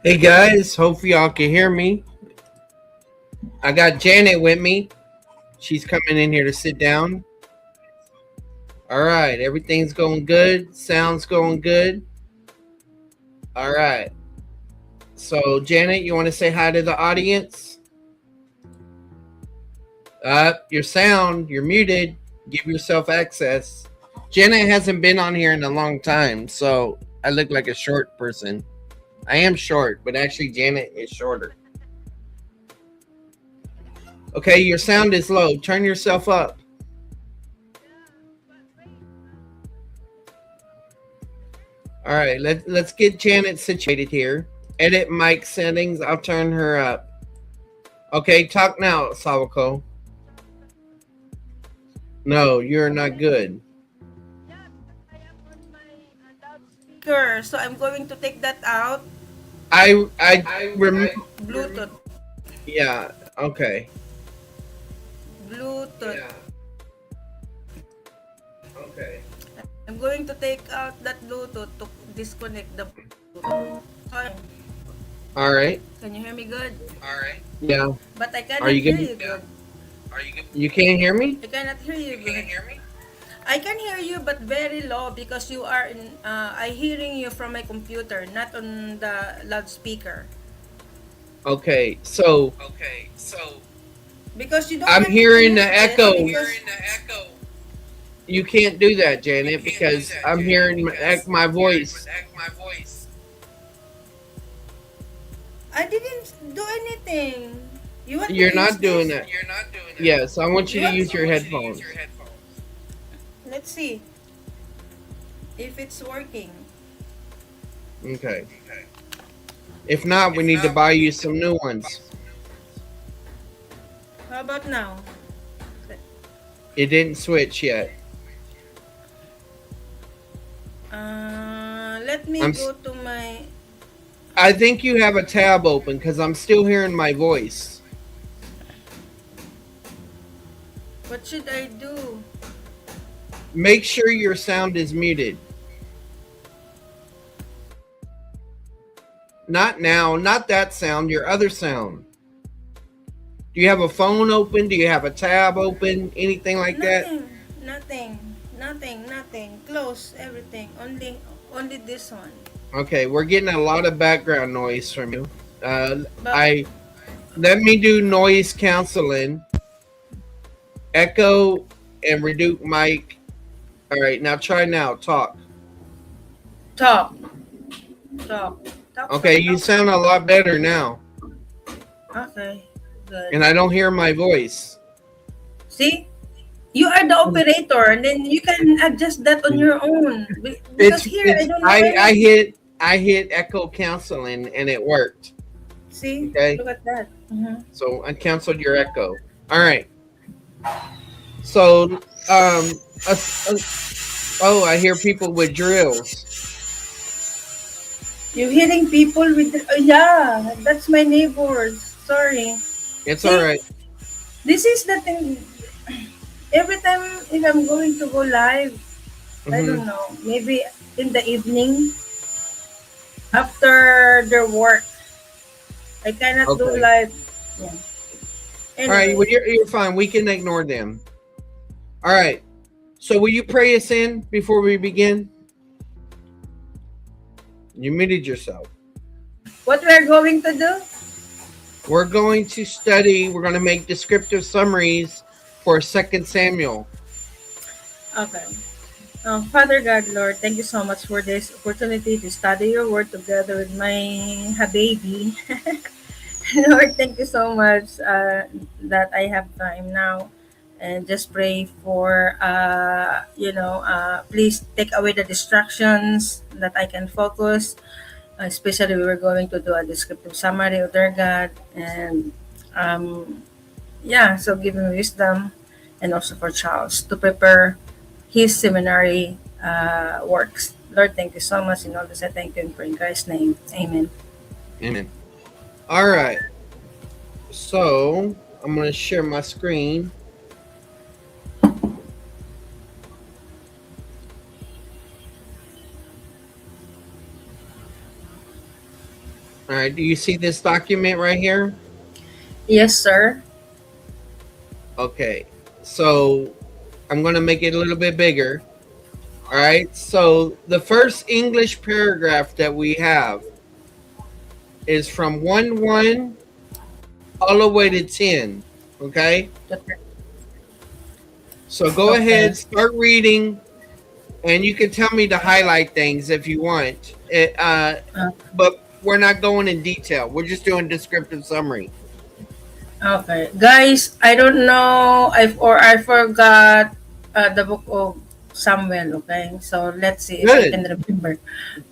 Hey guys, hopefully y'all can hear me. I got Janet with me. She's coming in here to sit down. All right, everything's going good. Sound's going good. All right. So, Janet, you want to say hi to the audience? Your sound, you're muted. Give yourself access. Janet hasn't been on here in a long time, so I look like a short person. I am short, but actually, Janet is shorter. Okay, your sound is low. Turn yourself up. All right, let's get Janet situated here. Edit mic settings. I'll turn her up. Okay, talk now, Sawako. No, you're not good. Speaker, so I'm going to take that out. I Bluetooth. yeah. Okay. Bluetooth. Yeah. Okay. I'm going to take out that Bluetooth to disconnect the Bluetooth. All right. Can you hear me good? All right. Yeah. But I Are cannot you hear good? you good. Are you good? You can't hear me? I cannot hear you You good. can't hear me? I can hear you but very low because you are in I hearing you from my computer, not on the loudspeaker. Okay. So Because you don't I'm want me to hearing the use this echo. because You can't do that, Janet, because I'm hearing my voice. I didn't do anything. You want me You're to use not doing this? that. Yes, I want you You to want? use your headphones. Let's see if it's working. Okay. If not, we need to buy you some new ones. How about now? It didn't switch yet. Let me I'm. go to my. I think you have a tab open because I'm still hearing my voice. What should I do? Make sure your sound is muted. Not now, not that sound, your other sound. Do you have a phone open? Do you have a tab open? Anything like that? Nothing. Nothing. Close everything. Only this one. Okay, we're getting a lot of background noise from you. But I let me do noise canceling, echo, and reduce mic. All right, now try now. Talk. talk, talk, Okay, you talk. sound a lot better now, Okay, good. and I don't hear my voice. See, you are the operator, and then you can adjust that on your own. Because here I don't know I any. hit echo canceling and it worked. See, Okay, look at that. so I canceled your echo. All right. So uh, uh, oh, I hear people with drills. You're hearing people with. Yeah, that's my neighbors. Sorry. It's all See, right. this is the thing. Every time if I'm going to go live, I Mm-hmm. don't know. Maybe in the evening after their work, I cannot do Okay. live. Yeah. All right. Well, Anyway, you're fine. We can ignore them. All right. So will you pray us in before we begin? You muted yourself. what we're going to do? We're going to study. We're going to make descriptive summaries for Second Samuel. Okay. Father God, Lord, thank you so much for this opportunity to study your word together with my baby. Lord, thank you so much that I have time now. And just pray for, please take away the distractions that I can focus. Especially, we were going to do a descriptive summary of their God. And so give me wisdom and also for Charles to prepare his seminary works. Lord, thank you so much. In all this, I thank you in Christ's name. Amen. Amen. All right. So I'm going to share my screen. All right. Do you see this document right here? Yes, sir. Okay. So I'm going to make it a little bit bigger. All right. So the first English paragraph that we have is from 1 all the way to 10. Okay. So go Okay. ahead, start reading, and you can tell me to highlight things if you want. Uh, But we're not going in detail. We're just doing descriptive summary. okay, guys. I don't know. I forgot the book of Samuel. Okay, so let's see if I Good. can remember.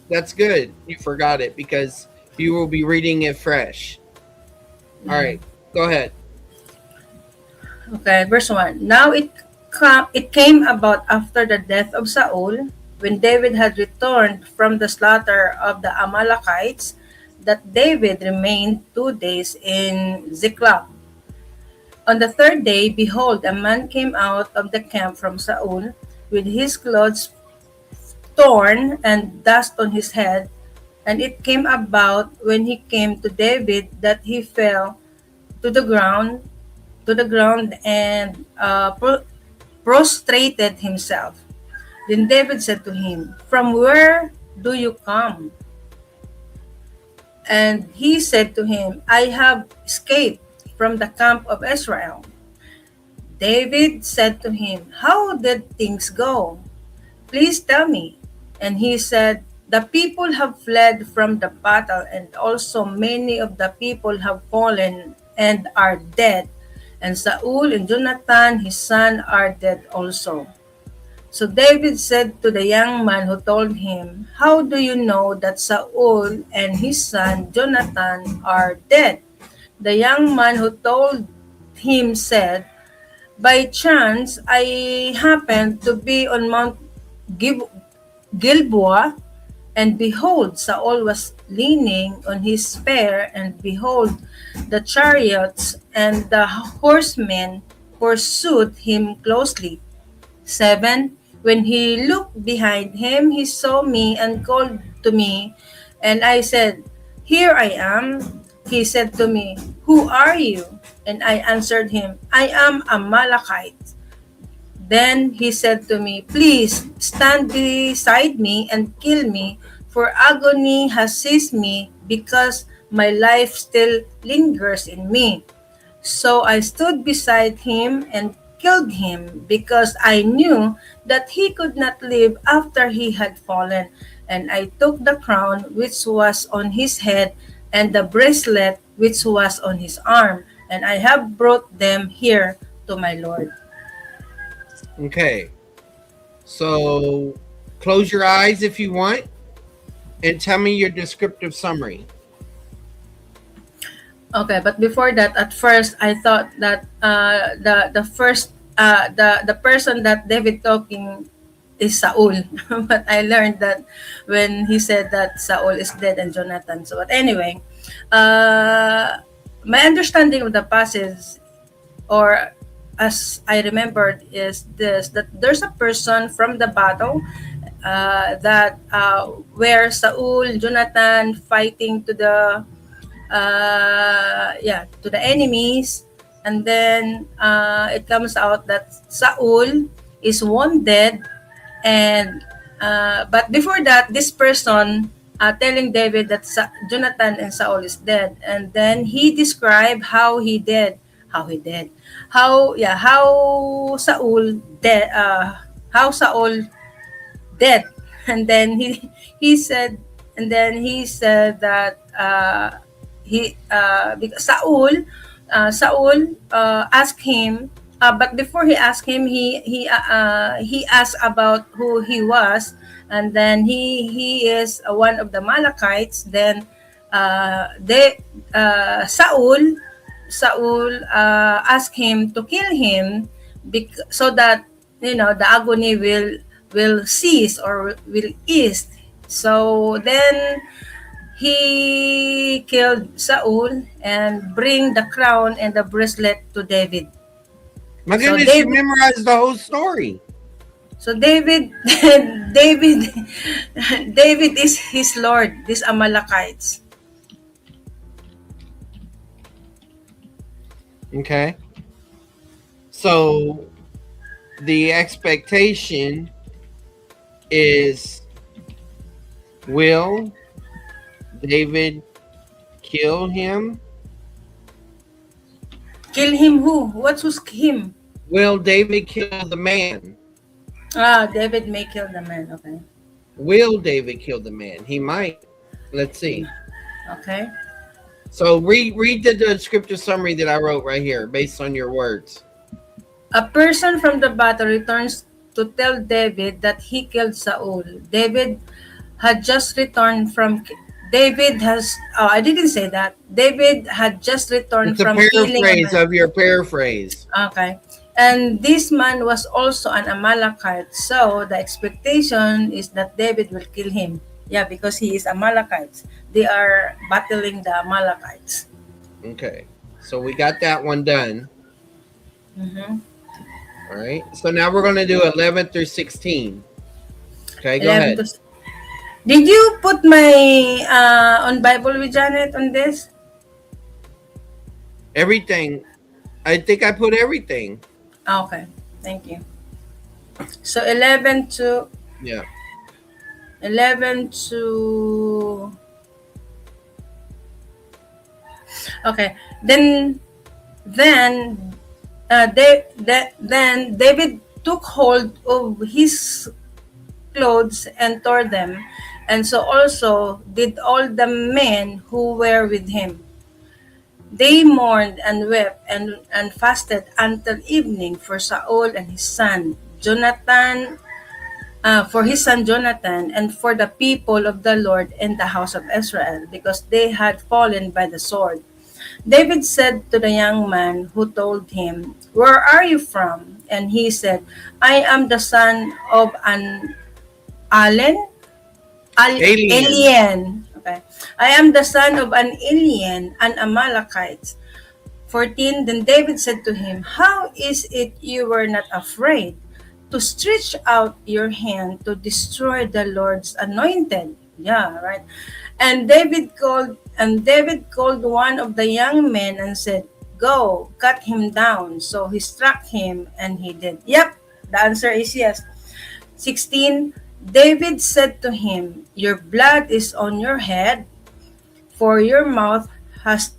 That's good. You forgot it because you will be reading it fresh. All Mhm. right. Go ahead. Okay, verse 1. Now it came about after the death of Saul, when David had returned from the slaughter of the Amalekites, that David remained 2 days in Ziklag. On the third day, behold, a man came out of the camp from Saul, with his clothes torn and dust on his head. And it came about when he came to David that he fell to the ground and prostrated himself. Then David said to him, "From where do you come?" And he said to him, "I have escaped from the camp of Israel." David said to him, "How did things go? Please tell me." And he said, "The people have fled from the battle, and also many of the people have fallen and are dead. And Saul and Jonathan, his son, are dead also." So David said to the young man who told him, "How do you know that Saul and his son Jonathan are dead?" The young man who told him said, "By chance I happened to be on Mount Gilboa, and behold, Saul was leaning on his spear, and behold, the chariots and the horsemen pursued him closely." 7. When he looked behind him, he saw me and called to me, and I said, "Here I am." He said to me, "Who are you?" And I answered him, "I am a Malachite." Then he said to me, "Please stand beside me and kill me, for agony has seized me because my life still lingers in me." So I stood beside him and killed him because I knew that he could not live after he had fallen. And I took the crown which was on his head and the bracelet which was on his arm, and I have brought them here to my Lord. Okay. So close your eyes if you want and tell me your descriptive summary. Okay, but before that, at first I thought that the first the person that David talking is Saul, but I learned that when he said that Saul is dead and Jonathan. So, but anyway, uh, my understanding of the passage, or as I remembered, is this: that there's a person from the battle that where Saul, Jonathan fighting to the to the enemies, and then it comes out that Saul is wounded, and but before that, this person telling David that Jonathan and Saul is dead, and then he described how Saul dead, how Saul dead, and then he said, he said that because Saul asked him, but before he asked him, he asked about who he was, and then he is one of the Malachites. Then they Saul asked him to kill him, so that the agony will cease or will ease. So then he killed Saul and bring the crown and the bracelet to David. My So goodness, you David, memorized the whole story. so David, David, David is his Lord. These Amalekites. Okay. So the expectation is, will David kill him? Kill him who? Who's him? Will David kill the man? David may kill the man. Okay. Will David kill the man? He might. Let's see. Okay. So read the descriptive summary that I wrote right here based on your words. A person from the battle returns to tell David that he killed Saul. David had just returned from. David has. Oh, I didn't say that. David had just returned It's a from killing a paraphrase man. of your paraphrase. Okay. And this man was also an Amalekite. So the expectation is that David will kill him. Yeah, because he is Amalekites. They are battling the Amalekites. Okay. So we got that one done. Mm-hmm. All right. So now we're going to do 11 through 16. Okay, go 11 ahead. to. Did you put my on Bible with Janet on this? Everything. I think I put everything. Okay. Thank you. So 11 to Yeah. 11 to. Okay. Then then David took hold of his clothes and tore them, and so also did all the men who were with him. They mourned and wept and fasted until evening for Saul and his son Jonathan, for his son Jonathan, and for the people of the Lord and the house of Israel, because they had fallen by the sword. David said to the young man who told him, "Where are you from?" And he said, "I am the son of an alien, Alien. alien. Okay. I am the son of an alien, an Amalekite." 14. Then David said to him, "How is it you were not afraid to stretch out your hand to destroy the Lord's anointed?" Yeah, right. And David called one of the young men and said, "Go, cut him down." So he struck him and he did. Yep, the answer is yes. 16. David said to him, "Your blood is on your head, for your mouth has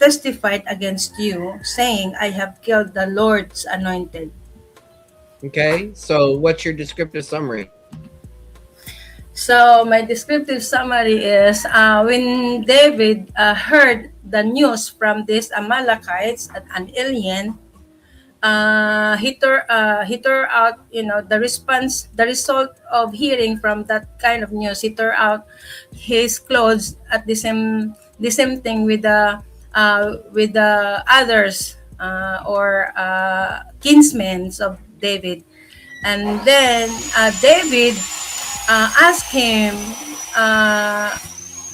testified against you, saying, I have killed the Lord's anointed." Okay. So what's your descriptive summary? So my descriptive summary is, when David heard the news from these Amalekites, an alien, he tore out, the result of hearing from that kind of news. He tore out his clothes at the same thing with the others, or kinsmen of David. And then David asked him, uh,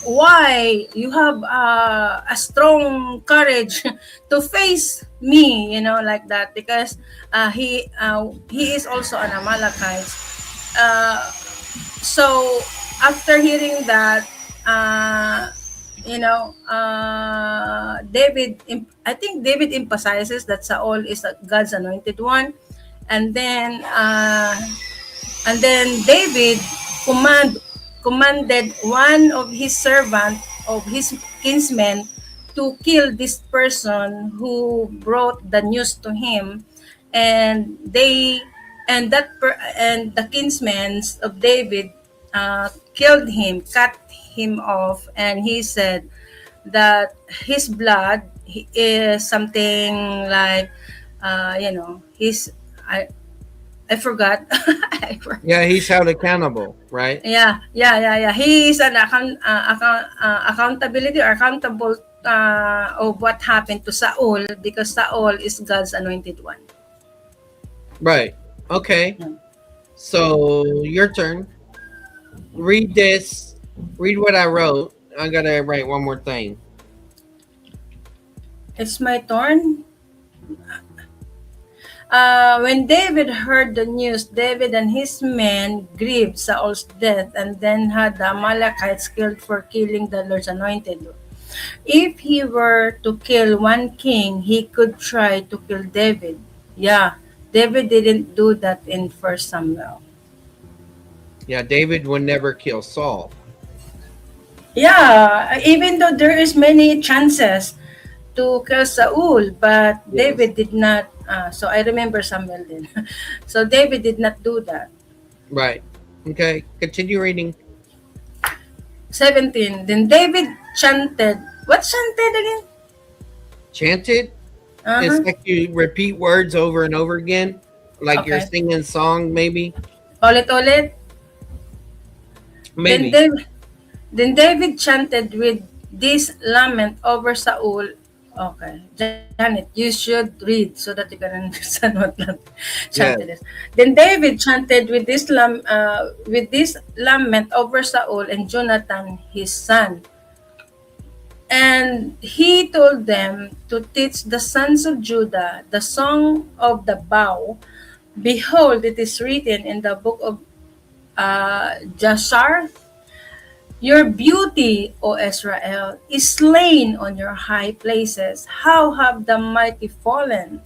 why you have a strong courage to face me, like that, because he is also an Amalekite. So after hearing that, I think David emphasizes that Saul is God's anointed one. And then uh, and then David commanded one of his servant of his kinsmen to kill this person who brought the news to him. And they and the kinsmen of David killed him, cut him off, and he said that his blood is something like, his I forgot. Yeah, he's held accountable, right? Yeah. He is an accountability or accountable of what happened to Saul, because Saul is God's anointed one. Right. Okay. Yeah. So your turn. Read this. Read what I wrote. I gotta write one more thing. It's my turn. When David heard the news, David and his men grieved Saul's death, and then had the Amalekites killed for killing the Lord's anointed. If he were to kill one king, he could try to kill David. Yeah, David didn't do that in First Samuel. Yeah, David would never kill Saul. Yeah, even though there is many chances to kill Saul, but Yes. David did not. So I remember Samuel then. So David did not do that. Right. Okay. Continue reading. 17. Then David chanted. What chanted again? Chanted. It's Uh-huh. like you repeat words over and over again, like you're Okay. singing a song, maybe. Ulit-ulit. Then Maybe. David, then David chanted with this lament over Saul. Okay. Janet, you should read so that you can understand what chanted is. Yes. Then David chanted with this lament over Saul and Jonathan his son. And he told them to teach the sons of Judah the song of the bow. Behold, it is written in the book of Jashar, your beauty, O Israel, is slain on your high places. How have the mighty fallen?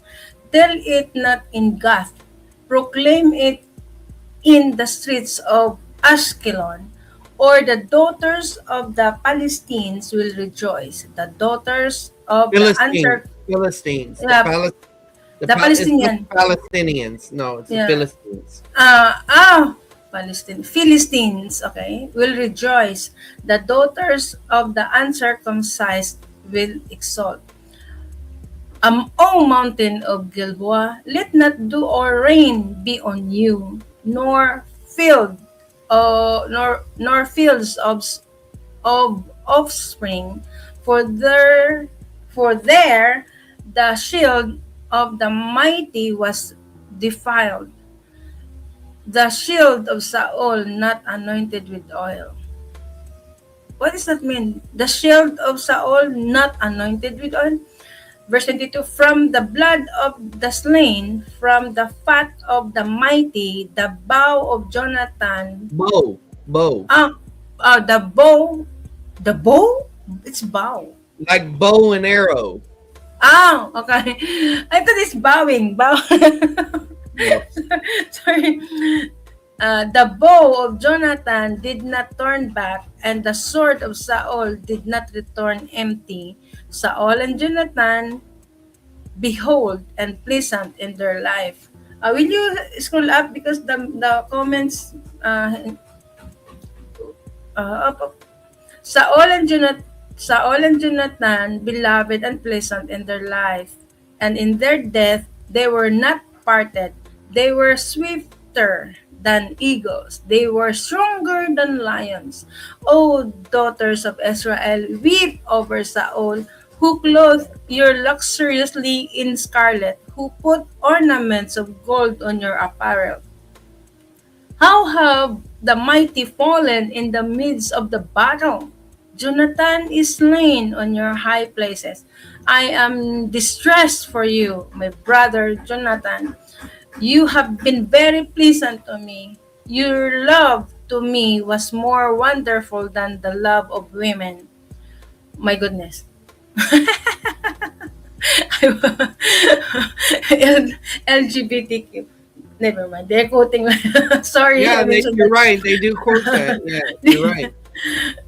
Tell it not in Gath. Proclaim it in the streets of Ashkelon. Or the daughters of the Palestines will rejoice. The daughters of the Philistines. Ansar, Philistines. yeah, the It's not Palestinian, the Palestinians. No, it's the yeah, Philistines. uh, ah, Philistines, okay, will rejoice. The daughters of the uncircumcised will exult. O mountain of Gilboa, let not dew or rain be on you, nor fields of offspring, for there the shield of the mighty was defiled, the shield of Saul not anointed with oil. What does that mean? The shield of Saul not anointed with oil? Verse 22, from the blood of the slain, from the fat of the mighty, the bow of Jonathan, Bow. Bow. uh, the bow? It's bow. Like bow and arrow. Okay. I thought it's bowing. Bow. No. Sorry. The bow of Jonathan did not turn back, and the sword of Saul did not return empty. Saul and Jonathan, behold, and pleasant in their life. Will you scroll up because the comments up. Saul and Jonathan, beloved and pleasant in their life, and in their death they were not parted. They were swifter than eagles. They were stronger than lions. O daughters of Israel, weep over Saul, who clothed you luxuriously in scarlet, who put ornaments of gold on your apparel. How have the mighty fallen in the midst of the battle? Jonathan is slain on your high places. I am distressed for you, my brother Jonathan. You have been very pleasant to me. Your love to me was more wonderful than the love of women. My goodness. LGBTQ. Never mind. They're quoting. Sorry, I Yeah, mentioned you're that. right. They do quote that. Yeah, you're right.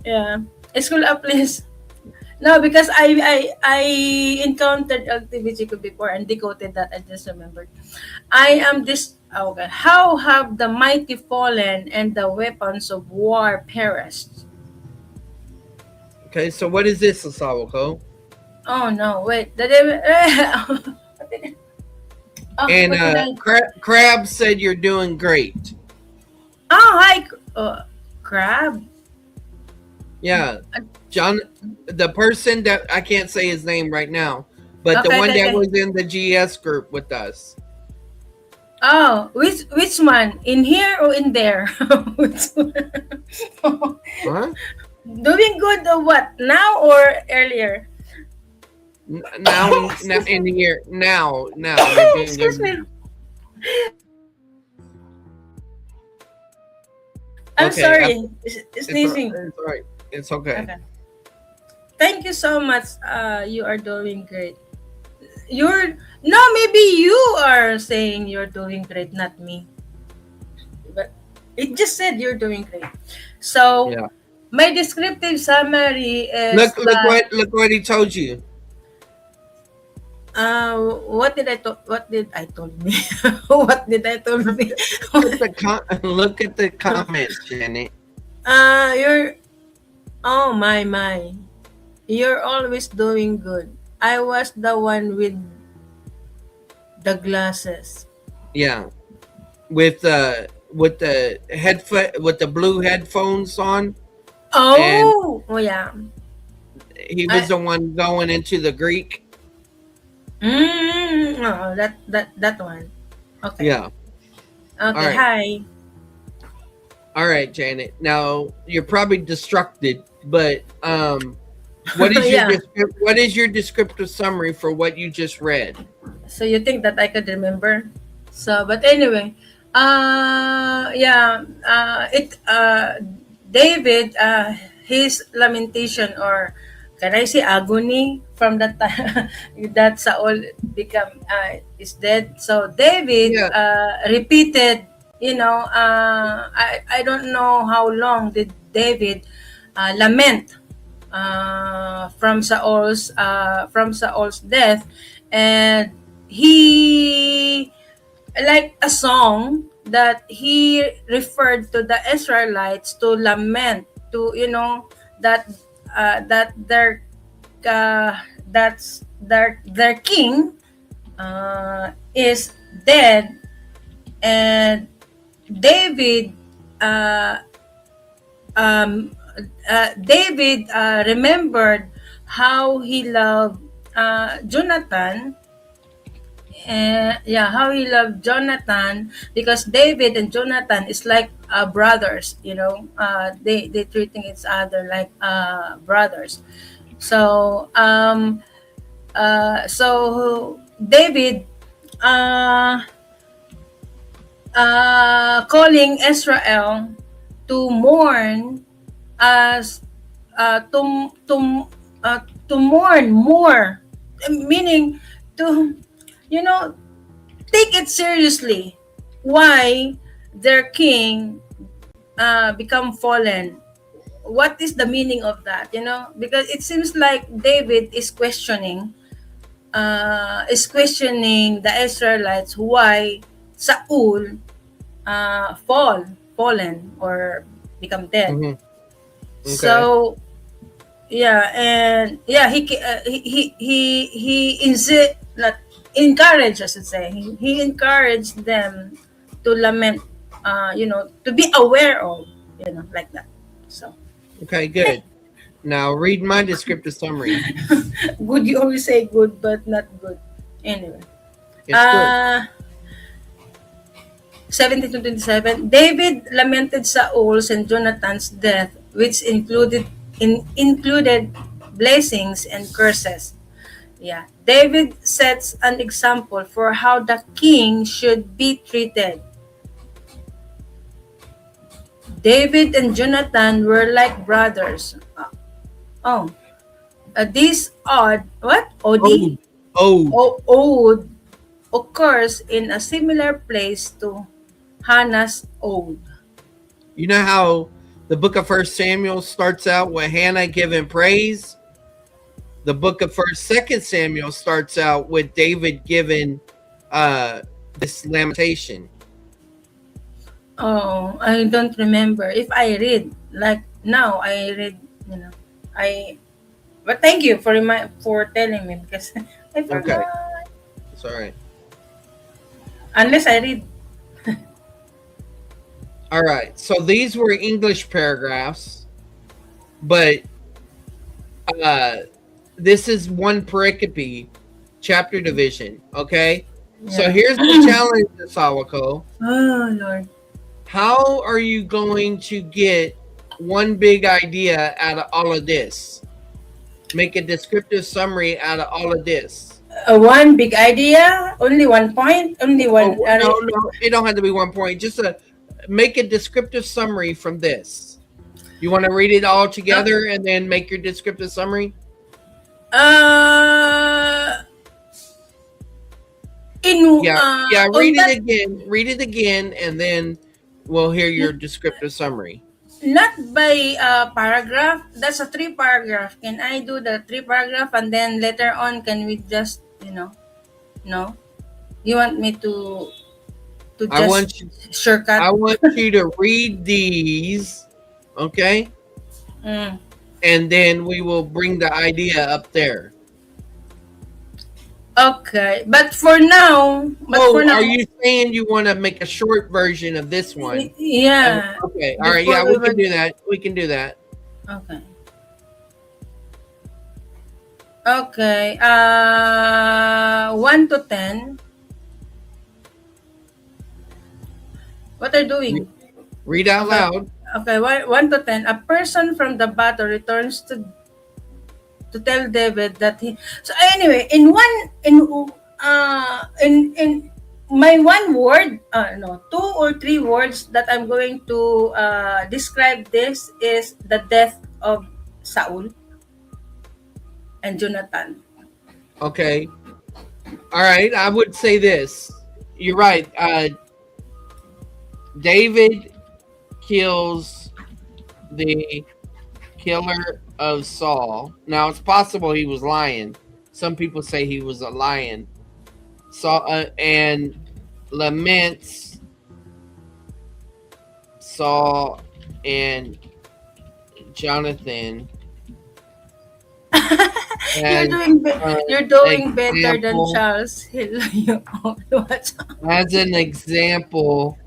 Yeah. School up, please. No, because I encountered LGBTQ before and decoded that. I just remembered. I am this. Okay. How have the mighty fallen and the weapons of war perished? Okay, so what is this, Asawako? Oh no! Wait. And What did I? Crab said you're doing great. Oh, hi, Crab. Yeah, John, the person that I can't say his name right now, but the Okay, one okay, that okay. was in the GS group with us. Oh, which one? In here or in there? Which one? Huh? Doing good or what? Now or earlier? Now in the year now you're doing good Excuse me. now. I'm Okay, sorry. Sneezing. it's all right. It's okay. Okay. Thank you so much. You are doing great. You're no, maybe you are saying you're doing great, not me. But it just said you're doing great. So Yeah. my descriptive summary is Look like, what he told you. what did I told me? What did I told me? Look at the comments, Janet. You're, oh my. You're always doing good. I was the one with the glasses. Yeah. With the with the blue headphones on, and Oh yeah. he was I the one going into the Greek. oh, that one. Okay. Yeah. All Okay. right. Hi. All right, Janet. Now you're probably distracted, but what is Yeah. what is your descriptive summary for what you just read? So you think that I could remember? So, but anyway, yeah, it David, his lamentation, or can I say agony, from that time that Saul become is dead. So David Yeah. repeated, I don't know how long did David lament from Saul's death, and he, like a song that he referred to the Israelites to lament, to, that that uh, their king is dead, and David uh, David remembered how he loved Jonathan, and yeah, how he loved Jonathan, because David and Jonathan is like brothers. They treating each other like brothers. So David uh, calling Israel to mourn, as to mourn more, meaning to, you know take it seriously, why their king become fallen. What is the meaning of that? Because it seems like David is questioning the Israelites, why Saul fallen, or become dead. Hmm. Okay. So yeah, and yeah, not encouraged, I should say. He encouraged them to lament, to be aware of, like that. So Okay. Good. Now read my descriptive summary. good. You always say good, but not good. Anyway, It's good. uh 17 to 27. David lamented Saul's and Jonathan's death, which included blessings and curses. Yeah. David sets an example for how the king should be treated. David and Jonathan were like brothers. Oh, this Ode. Ode. ode occurs in a similar place to Hannah's ode. You know how the book of First Samuel starts out with Hannah giving praise? The book of Second Samuel starts out with David giving this lamentation. Oh, I don't remember. If I read, like now, I read, I. But thank you for telling me, because I Okay. forgot. It's all right. Unless I read. All right. So these were English paragraphs, but this is one pericope, chapter division. Okay. So Yeah. here's the challenge, Sawako. Oh Lord. How are you going to get one big idea out of all of this? Make a descriptive summary out of all of this. One big idea, only one point, only one. Oh, no, it don't have to be one point. Just make a descriptive summary from this. You want to read it all together and then make your descriptive summary? Uh, Yeah, yeah. on Read it that, again. Read it again, and then we'll hear your descriptive summary. not by paragraph. That's a three paragraph. Can I do the three paragraph and then later on can we just no? You want me to I just want you. shortcut? I want you to read these, okay? Mm. And then we will bring the idea up there. Okay, but for Oh, are now, you saying you want to make a short version of this one? yeah. Okay. All right. Before Yeah, we we were can do that. We can do that. okay. Okay. 1 to 10. What are you Re- doing? Read out Okay. loud. Okay. 1 to 10. A person from the battle returns to tell David that he. So anyway, in my one word, no, 2 or 3 words that I'm going to describe this is the death of Saul and Jonathan. Okay. All right. I would say this. You're right. David kills the killer of Saul. Now it's possible he was lying. Some people say he was a lion. Saul and laments Saul and Jonathan You're as doing you're doing better than example Charles Hill. as an example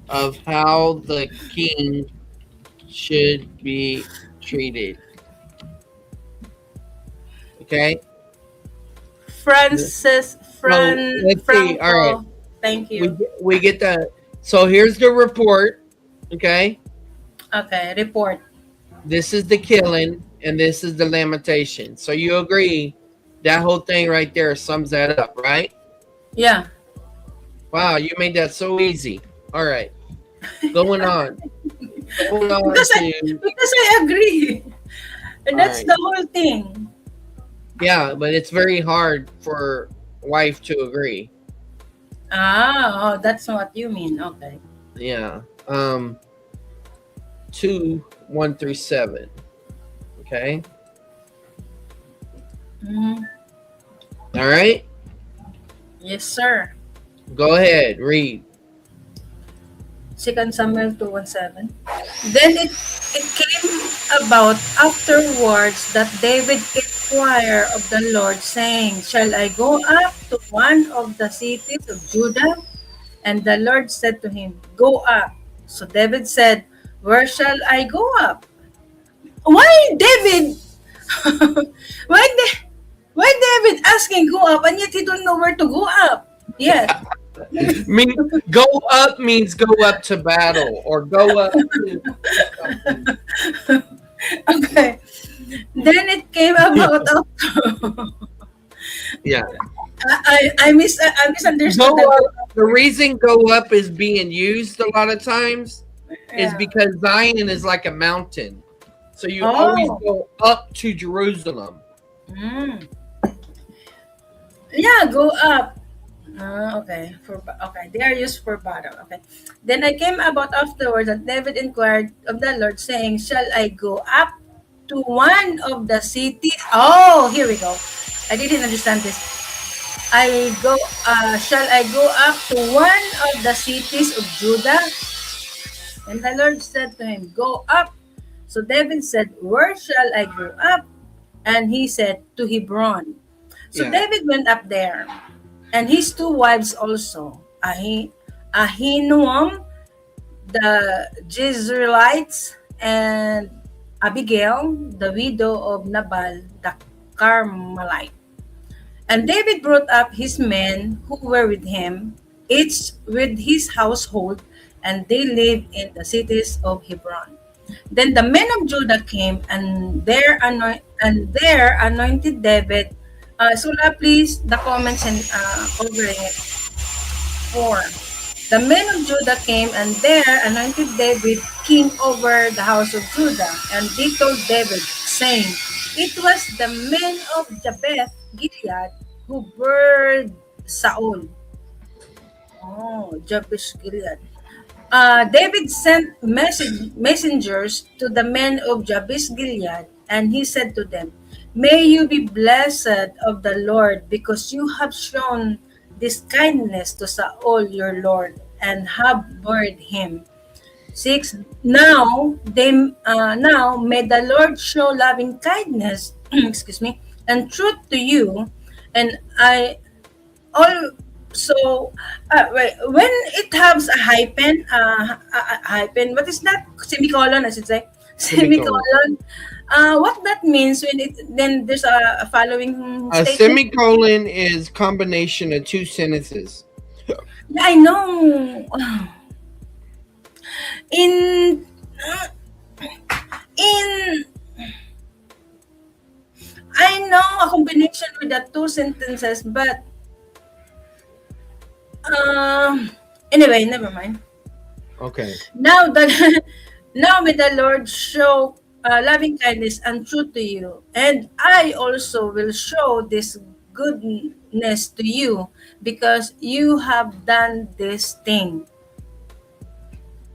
of how the king should be treated. Okay. Francis So let's see. All right. Franco. Thank We you. we get the so here's the report. Okay. Okay, report. This is the killing and this is the lamentation. So you agree that whole thing right there sums that up, right? Yeah. Wow, you made that so easy. All right. Going on. Going on Because to I agree. And all that's right. the whole thing. Yeah, but it's very hard for wife to agree. Oh, that's what you mean. Okay. Yeah. 2, 1 through 7. Okay. Mm-hmm. All right. Yes, sir. Go ahead. Read. 2 Samuel 2:17. Then it came about afterwards that David inquired of the Lord, saying, Shall I go up to one of the cities of Judah? And the Lord said to him, Go up. So David said, Where shall I go up? Why David? why, why David asking go up and yet he don't know where to go up? Yes. Go up means go up to battle or go up to something. Okay. Then it came about Yeah. I misunderstood Go up. The reason go up is being used a lot of times is Yeah. because Zion is like a mountain. So you always Oh. go up to Jerusalem. Mm. Yeah, go up. Okay. Okay, they are used for battle. Okay. Then I came about afterwards that David inquired of the Lord, saying, Shall I go up to one of the cities? Oh, here we go. I didn't understand this. Shall I go up to one of the cities of Judah? And the Lord said to him, Go up. So David said, Where shall I go up? And he said, To Hebron. So Yeah. David went up there, and his 2 wives also, Ahinoam, the Jezreelites, and Abigail, the widow of Nabal, the Carmelite. And David brought up his men who were with him, each with his household, and they lived in the cities of Hebron. Then the men of Judah came and there anointed David. Sula, please, the comments and covering it. 4. The men of Judah came and there anointed David king over the house of Judah. And they told David, saying, It was the men of Japheth Gilead who burned Saul. Oh, Jabesh Gilead. David sent messengers to the men of Jabesh Gilead, and he said to them, "May you be blessed of the Lord, because you have shown this kindness to Saul your Lord, and have buried him." 6. Now may the Lord show loving kindness, excuse me, and truth to you, and I also, wait, when it has a hyphen, hyphen, what is that? Semicolon, I should say. Semicolon. Semicolon. What that means when it then there's a following A statement? semicolon is combination of two sentences. Yeah, I know. In in I know a combination with the two sentences, but anyway, never mind. Okay. Now that now may the Lord show loving kindness and truth to you, and I also will show this goodness to you, because you have done this thing.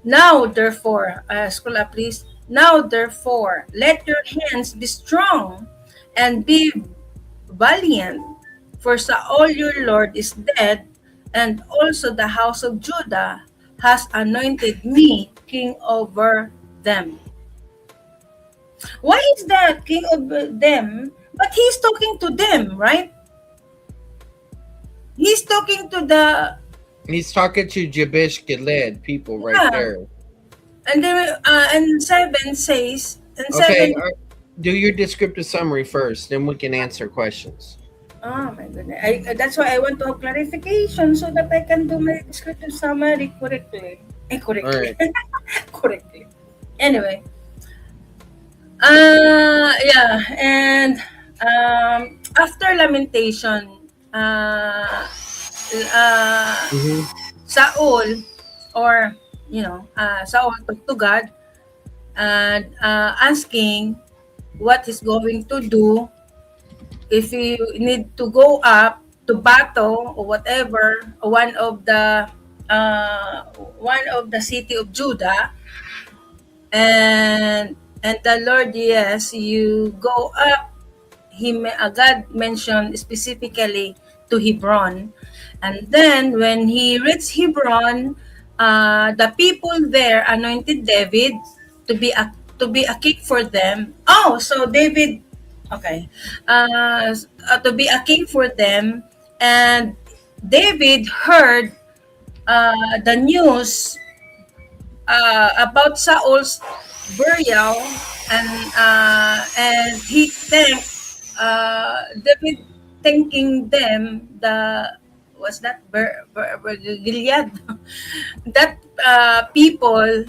Now therefore, scroll up please. Now therefore, let your hands be strong and be valiant, for Saul your Lord is dead, and also the house of Judah has anointed me king over them. Why is that king over them? But he's talking to them, right? He's talking to the, He's talking to Jabesh Gilead people right yeah. there. And then and seven says, and Okay. seven. Do your descriptive summary first, then we can answer questions. Oh my goodness. That's why I want to have clarification so that I can do my descriptive summary correctly. All Correctly. right. Correctly. Anyway. Yeah. And after lamentation, uh, Mm-hmm. Saul, or, Saul talked to God, and asking what he's going to do if you need to go up to battle or whatever, uh, one of the city of Judah, and the Lord, yes, you go up. God mentioned specifically to Hebron, and then when he reached Hebron, the people there anointed David to be a king for them. Oh, so David, okay, to be a king for them, and David heard the news about Saul's burial, and he thanked David, thanking them, the what's that, Gilead, that people,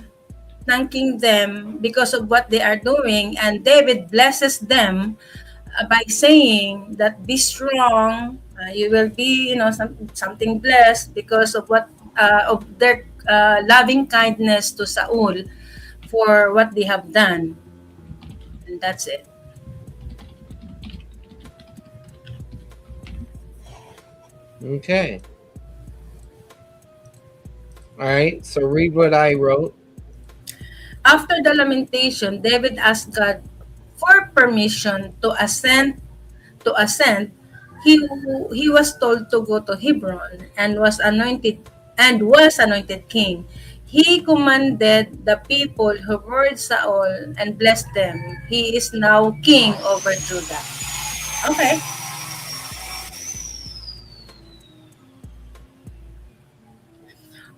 thanking them because of what they are doing, and David blesses them by saying that be strong, you will be, something blessed because of what of their loving kindness to Saul for what they have done, and that's it. Okay. All right. So read what I wrote. After the lamentation, David asked God for permission to ascend. To ascend, he was told to go to Hebron, and was anointed king. He commanded the people who heard Saul and blessed them. He is now king over Judah. Okay.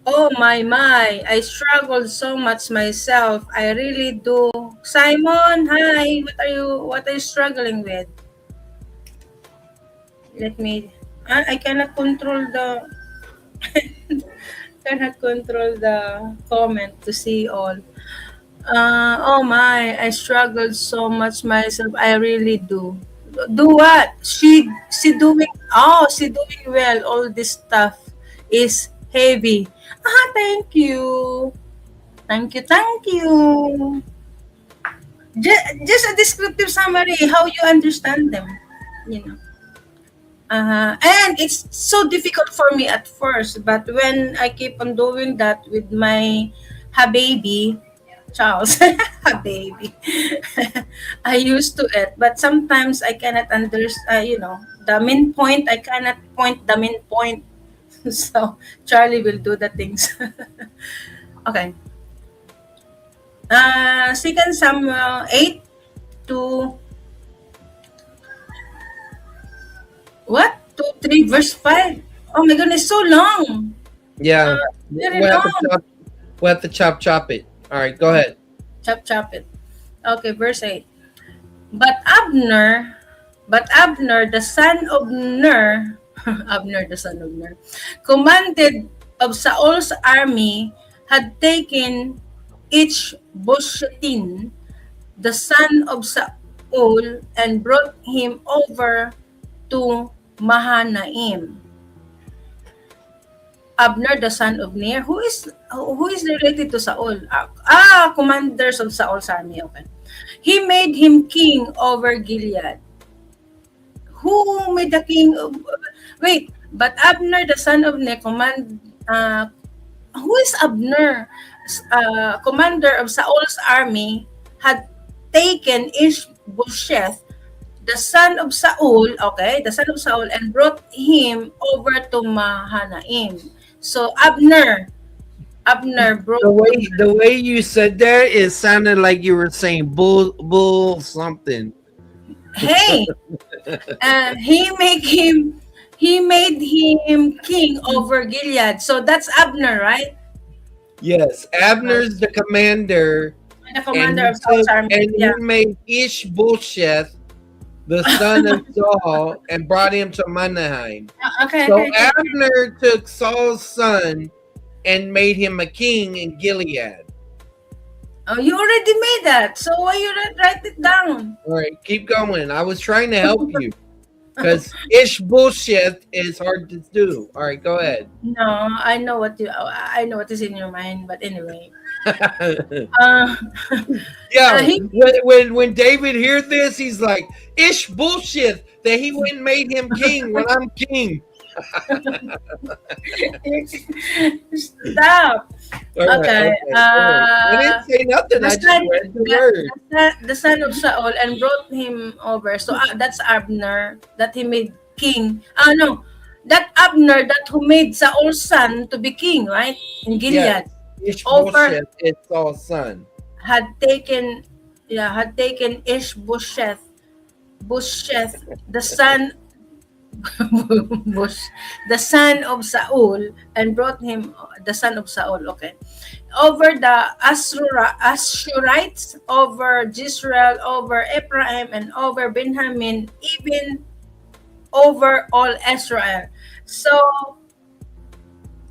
Oh my, I struggled so much myself. I really do. Simon, hi. What are you struggling with? Let me, I cannot control the cannot control the comment to see all. Oh my, I struggled so much myself. I really do. Do what? She doing well. All this stuff is heavy. Thank you. Thank you. just a descriptive summary, how you understand them, you know. And it's so difficult for me at first, but when I keep on doing that with my baby, Charles, baby, I used to it, but sometimes I cannot understand, the main point. I cannot point the main point. So Charlie will do the things. Okay. Second Samuel 8 to what? 2, 3, verse 5. Oh my goodness, so long. Yeah, Very we'll have to long. chop. We'll have to chop it. All right, go ahead. Chop it. Okay, verse 8. But Abner, but Abner, the son of Ner, Abner, the son of Ner, commanded of Saul's army, had taken each Bushetin, the son of Saul, and brought him over to Mahanaim. Abner, the son of Ner, who is related to Saul. Commanders of Saul's army. Okay. He made him king over Gilead. Who made the king of, wait, but Abner, the son of Ner, who is Abner? Commander of Saul's army, had taken Ishbosheth, the son of Saul, okay, the son of Saul, and brought him over to Mahanaim. So Abner brought. The way you said that, it sounded like you were saying bull something. Hey, he made him king over Gilead. So that's Abner, right? Yes, Abner's the commander, The and commander of Saul's army. he Yeah. made Ishbosheth the son of Saul and brought him to Manaheim. Okay, So okay, okay. Abner took Saul's son and made him a king in Gilead. Oh, you already made that. So why you not write it down? All right, keep going. I was trying to help you because Ishbosheth is hard to do. All right, go ahead. No, I know what is in your mind. But anyway, uh, Yeah, he when David heard this, he's like, Ishbosheth, that he went and made him king when I'm king. stop. All right, Okay. all right. I didn't say nothing. The I just son, read the word. the son of Saul, and brought him over. So that's Abner that he made king. No, that Abner that who made Saul's son to be king, right? In Yes, Gilead, over Ishbosheth is Saul's son. had taken, Ishbosheth, the son Bush, the son of Saul, and brought him, the son of Saul, okay, over the Ashurites, over Jezreel, over Ephraim, and over Benjamin, even over all Israel. So,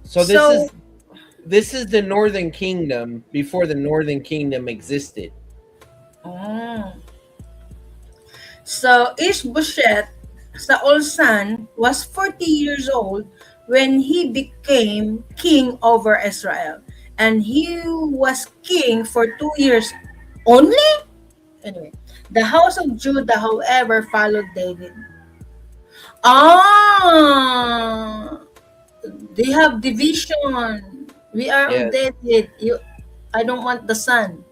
So so, this is the northern kingdom before the northern kingdom existed. mm. So Ishbosheth, Saul's son, was 40 years old when he became king over Israel. And he was king for 2 years only? Anyway, the house of Judah, however, followed David. Ah, they have division. We are of Yes, David. I don't want the son.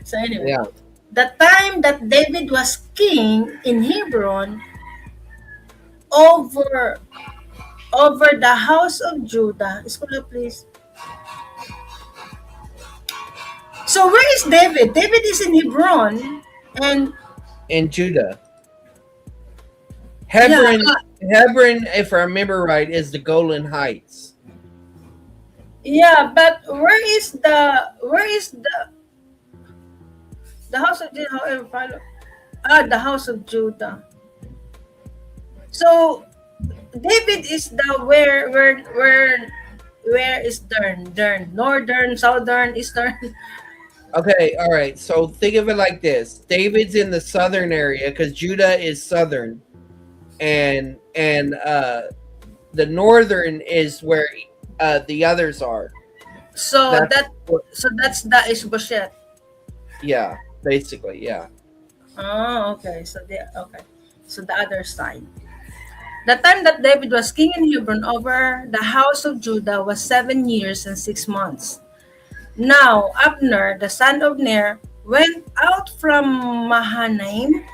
So anyway, yeah. the time that David was king in Hebron over the house of Judah. Scholar, please. So where is David? David is in Hebron, and In Judah. yeah, Hebron, if I remember right, is the Golan Heights. yeah. But where is the house of Judah? However, follow the house of Judah. So David is the where is Dern, northern, southern, eastern. Okay, all right. So think of it like this: David's in the southern area because Judah is southern, and the northern is where the others are. So That's what, that's the Ishbosheth. yeah. basically, yeah. Oh, okay. So the other side. The time that David was king in Hebron over the house of Judah was 7 years and 6 months. Now Abner, the son of Ner, went out from Mahanaim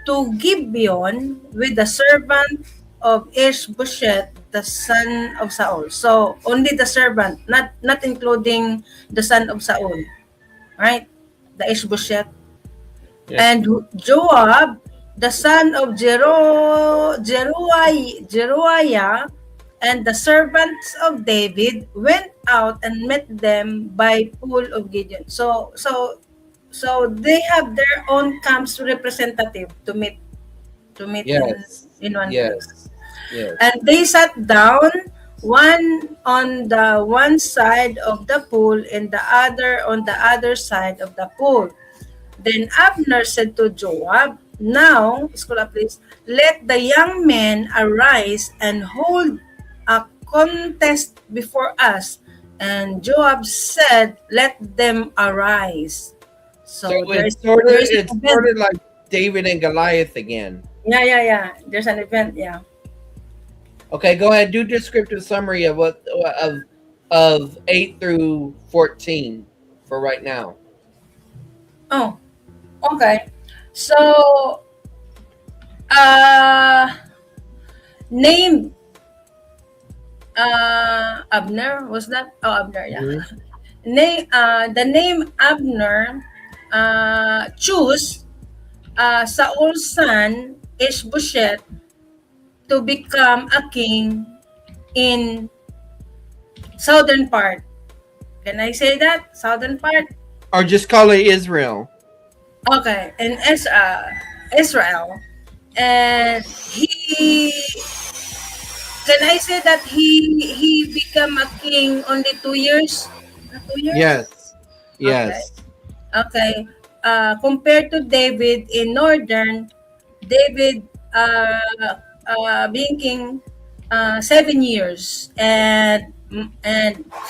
to Gibeon with the servant of Ishbosheth, the son of Saul. So only the servant, not including the son of Saul, right? The Ishbosheth. Yes. And Joab, the son of Jeruiah, and the servants of David went out and met them by pool of Gideon. So they have their own camps representative to meet Yes. in one place. Yes. Yes. And they sat down, one on the one side of the pool and the other on the other side of the pool. Then Abner said to Joab, "Now, scroll up please, let the young men arise and hold a contest before us." And Joab said, "Let them arise." So So it's sort of there's an it's event. sort of like David and Goliath again. Yeah. There's an event, yeah. Okay, go ahead. Do descriptive summary of what of 8 through 14 for right now. Oh, okay. So, uh, name Abner, was that? Oh, Abner, yeah. Mhm. The name Abner choose Saul's son Ishbosheth to become a king in southern part. Can I say that? Southern part? Or just call it Israel. Okay, in Israel. And he, can I say that he became a king only 2 years? 2 years? Yes. Okay. Yes. Okay. Compared to David in northern, David being king 7 years and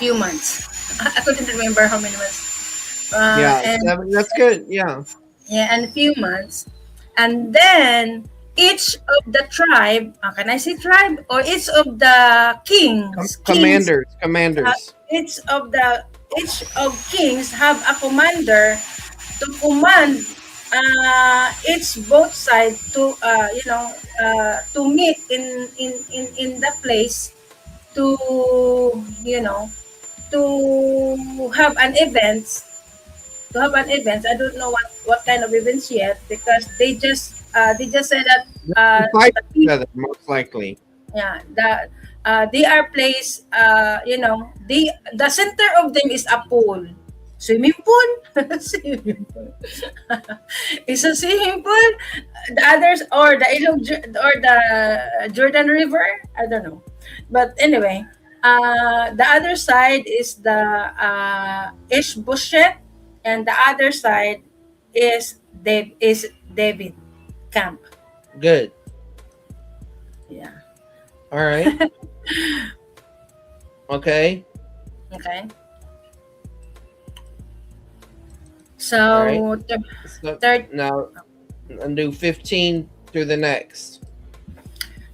few months. I couldn't remember how many months. Yeah. And That's good. Yeah. yeah, and a few months. And then each of the tribe, can I say tribe? Or each of the kings, Commanders. Commanders. each of kings have a commander to command each both side to to meet in the place to you know to have an event. I don't know what kind of events yet because they just said that To fight the each people, other, most likely. yeah, they are placed, the center of them is a pool, swimming pool. Swimming pool. It's a swimming pool. The others, or the or the Jordan River, I don't know, but anyway, the other side is the Ishbosheth, and the other side is David camp. Good. Yeah. All right. Okay. Okay. All right. So So third, now undo 15 through the next.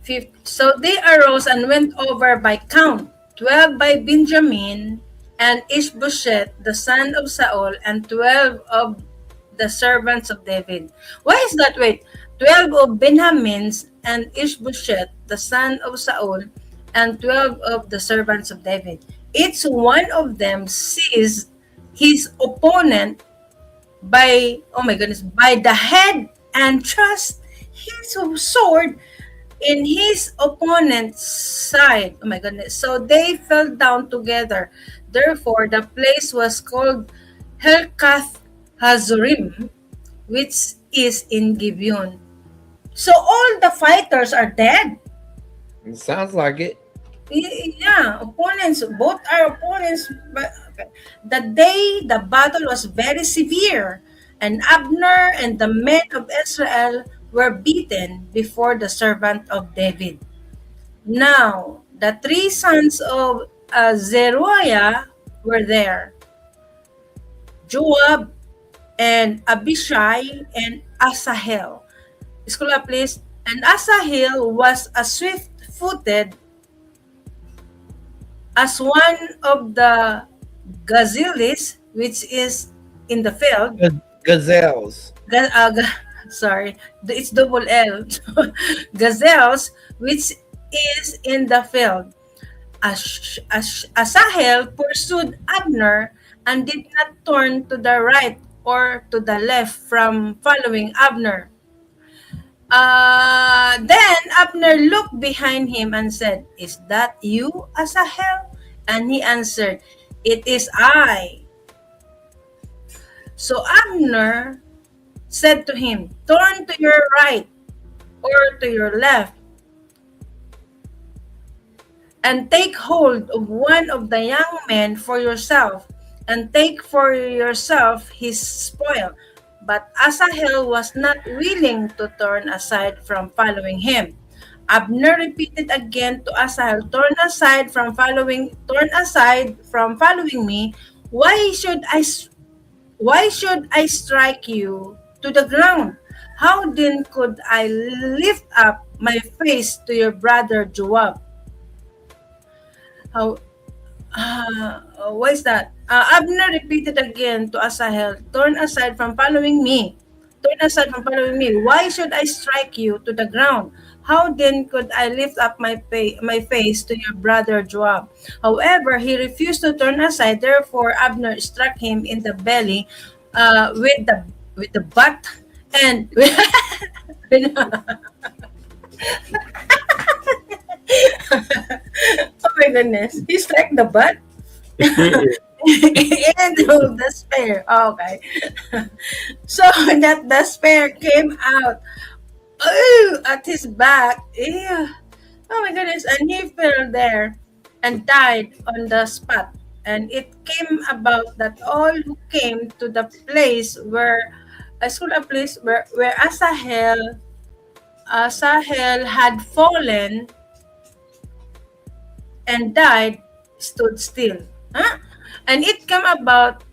fifth. So they arose and went over by count 12 by Benjamin and Ishbosheth the son of Saul and 12 of the servants of David. Why is that? Wait, 12 of Benjamins and Ishbosheth the son of Saul and 12 of the servants of David. Each one of them seized his opponent by, oh my goodness, by the head and thrust his sword in his opponent's side. Oh my goodness. So they fell down together. Therefore, the place was called Helkath Hazurim, which is in Gibeon. So all the fighters are dead. It sounds like it. Yeah, opponents, both are opponents. But the day the battle was very severe, and Abner and the men of Israel were beaten before the servant of David. Now, the three sons of Zeruiah were there: Joab, and Abishai and Asahel. School up, please. And Asahel was as swift-footed as one of the gazelles which is in the field. Gazelles. Sorry, it's double L. Gazelles which is in the field. Asahel pursued Abner and did not turn to the right or to the left from following Abner. Then Abner looked behind him and said, "Is that you, Asahel?" And he answered, "It is I." So Abner said to him, "Turn to your right or to your left and take hold of one of the young men for yourself, and take for yourself his spoil." But Asahel was not willing to turn aside from following him. Abner repeated again to Asahel, turn aside from following me. Why should I strike you to the ground? How then could I lift up my face to your brother Joab? How Why is that? Abner repeated again to Asahel, turn aside from following me. Turn aside from following me. Why should I strike you to the ground? How then could I lift up my face to your brother Joab? However, he refused to turn aside. Therefore, Abner struck him in the belly with the butt and oh my goodness, he struck the butt into the spear. Okay. So that the spear came out at his back. Ew. Oh my goodness. And he fell there and died on the spot. And it came about that all who came to the place where Asahel had fallen and died stood still. Huh? And it came about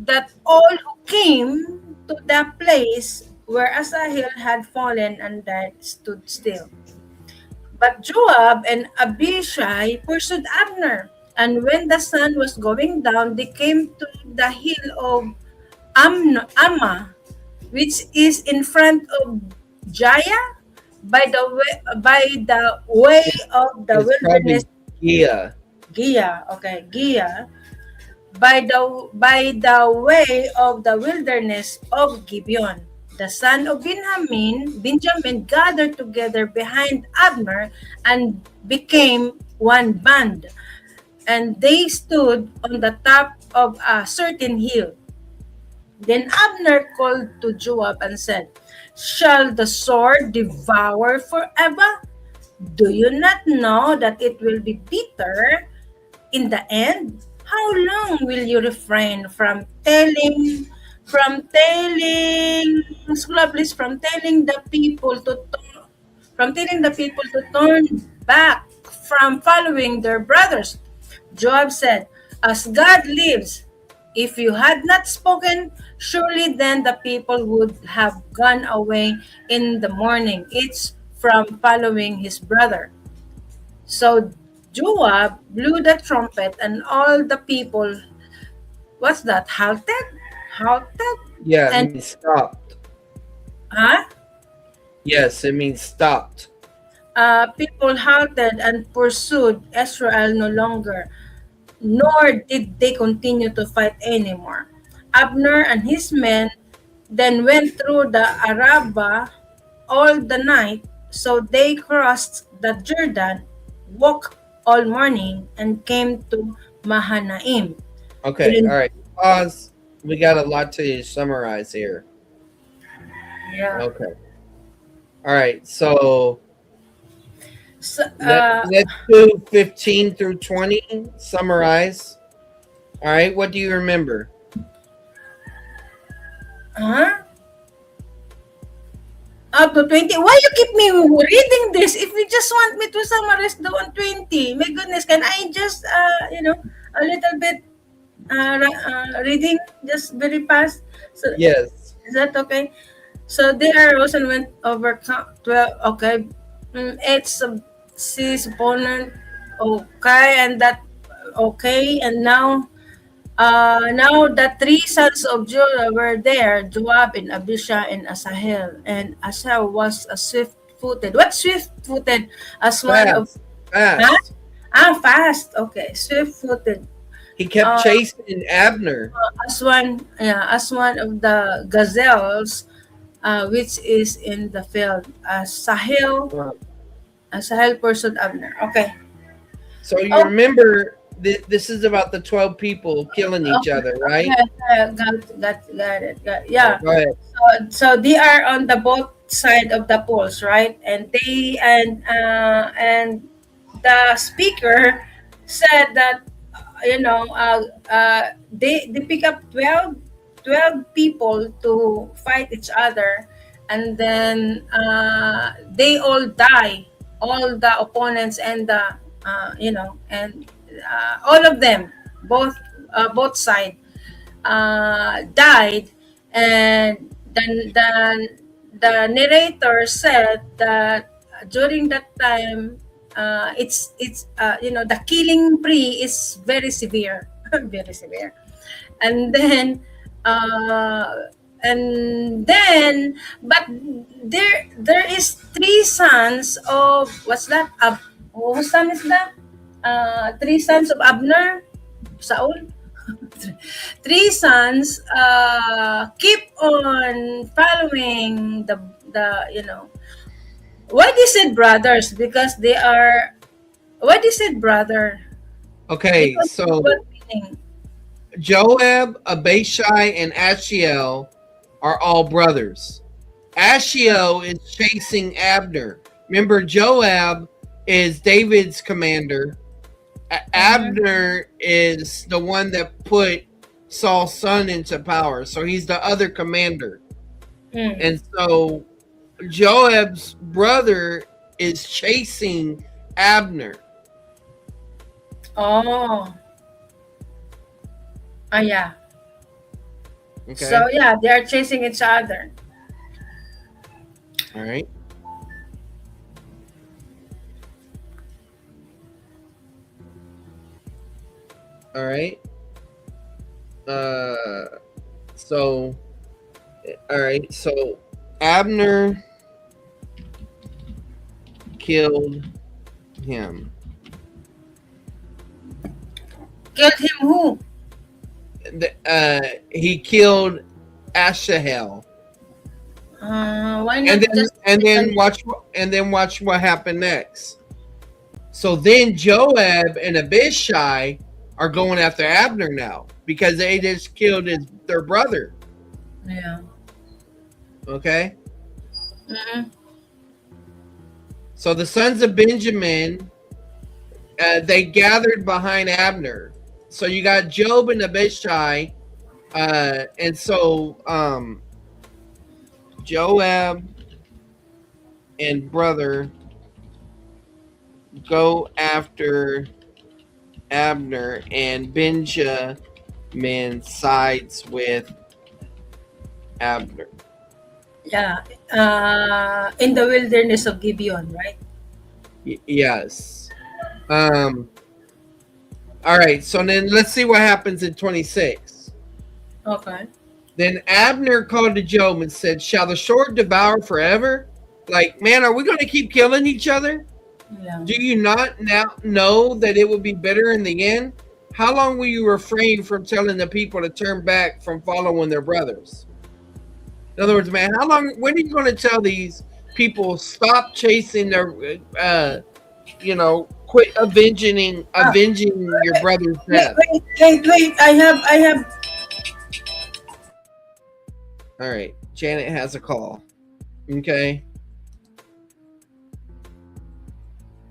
that all who came to the place where Asahel had fallen and died stood still. But Joab and Abishai pursued Abner. And when the sun was going down, they came to the hill of Amma, which is in front of Jaya, by the way of the It's wilderness. probably Gia. Gia, okay, Gia, by the way of the wilderness of Gibeon. The son of Benjamin gathered together behind Abner and became one band, and they stood on the top of a certain hill. Then Abner called to Joab and said, "Shall the sword devour forever? Do you not know that it will be bitter in the end? How long will you refrain from telling the people to turn back from following their brothers?" Joab said, "As God lives, if you had not spoken, surely then the people would have gone away in the morning, each from following his brother." So Joab blew the trumpet, and all the people, what's that? Halted, Yeah, it and means stopped. huh? Yes, it means stopped. People halted and pursued Israel no longer, nor did they continue to fight anymore. Abner and his men then went through the Arabah all the night, so they crossed the Jordan, walked all morning, and came to Mahanaim. Okay, all During, right. Pause. We got a lot to summarize here. yeah. Okay. All right. So So, let's do 15 through 20. Summarize. All right. What do you remember? huh? Up to 20. Why you keep me reading this? If you just want me to summarize the 120, my goodness, can I just, a little bit reading just very fast. So Yes. is that okay? So they arose and went over 12. Okay. It's his opponent. Okay. And that. Okay. And now the three sons of Judah were there, Joab and Abishai and Asahel. And Asahel was a swift-footed. What swift-footed? As one of, Fast. huh? Fast. Fast. Okay, swift-footed. He kept Uh, chasing Abner. as one of the gazelles, which is in the field. Uh, Asahel pursued Abner. Okay. So you Oh, remember this is about the 12 people killing each okay. other, right? Okay. Got it. All right, Yeah. go ahead. So they are on the both side of the poles, right? And the speaker said that they pick up 12 people to fight each other, and then they all die, all the opponents and the and all of them, both side died. And then the narrator said that during that time, the killing spree is very severe, very severe. And then but there is three sons of, what's that, whose son is that? Three sons of Abner, Saul. Three sons keep on following the. Why they said brothers? Because they are. Why they said brother? Okay, Because what so meaning? Joab, Abishai, and Ashiel are all brothers. Ashiel is chasing Abner. Remember, Joab is David's commander. Mm-hmm. Abner is the one that put Saul's son into power. So he's the other commander. Mm. And so Joab's brother is chasing Abner. Oh, yeah. Okay. So yeah, they are chasing each other. All right. All right. Uh, so, all right. So Abner killed him. Killed him who? He killed Asahel. Why And not then just and then kill? watch what happened next. So then Joab and Abishai are going after Abner now because they just killed their brother. Yeah. Okay. Mm-hmm. So the sons of Benjamin, they gathered behind Abner. So you got Job and Abishai, and so Joab and brother go after Abner, and Benjamin sides with Abner. Yeah. In the wilderness of Gibeon, right? Yes. All right. So then let's see what happens in 26. Okay. Then Abner called to Job and said, "Shall the sword devour forever? Like, man, are we going to keep killing each other? Yeah. Do you not now know that it will be better in the end? How long will you refrain from telling the people to turn back from following their brothers?" In other words, man, how long? When are you going to tell these people stop chasing their, quit Ah, avenging your brother's wait, death? wait. I have. All right, Janet has a call. Okay.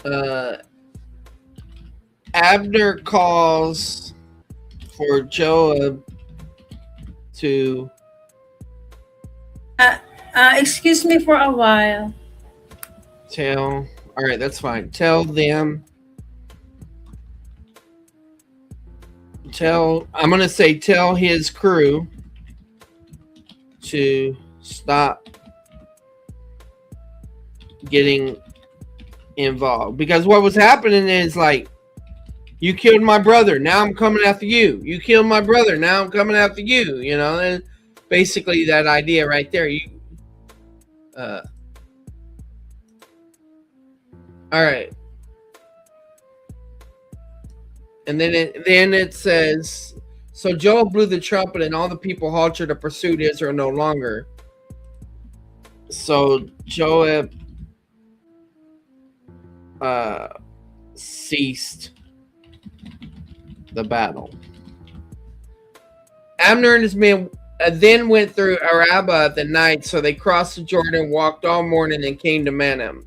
Uh, Abner calls for Joab to Excuse me for a while. tell. All I'm gonna say tell his crew to stop getting involved, because what was happening is like, you killed my brother, now I'm coming after you. You killed my brother, now I'm coming after you. You know, and basically that idea right there. Uh, all right, and then it says, so Joel blew the trumpet, and all the people halted to pursue Israel no longer. So Joab ceased the battle. Abner and his men then went through Arabah at the night, so they crossed the Jordan, walked all morning, and came to Manim.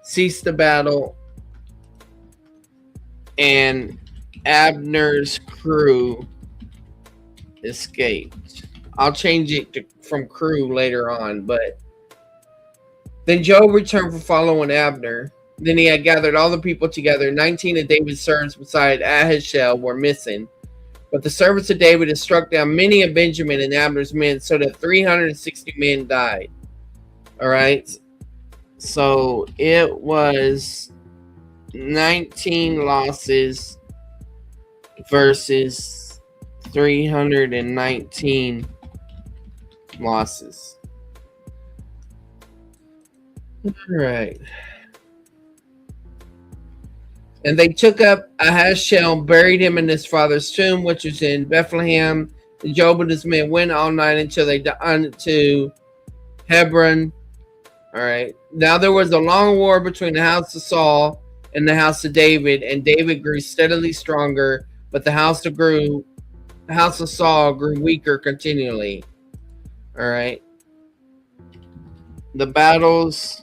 Ceased the battle, and Abner's crew escaped. I'll change it from crew later on, but then Joab returned from following Abner. Then he had gathered all the people together. 19 of David's servants beside Ahishel were missing. But the servants of David had struck down many of Benjamin and Abner's men, so that 360 men died. All right. So it was 19 losses versus 319 losses. All right. And they took up Ahishel, buried him in his father's tomb, which was in Bethlehem. And Joab and his men went all night until they died to Hebron. All right. Now there was a long war between the house of Saul and the house of David, and David grew steadily stronger, but the house of Saul grew weaker continually. All right. The battles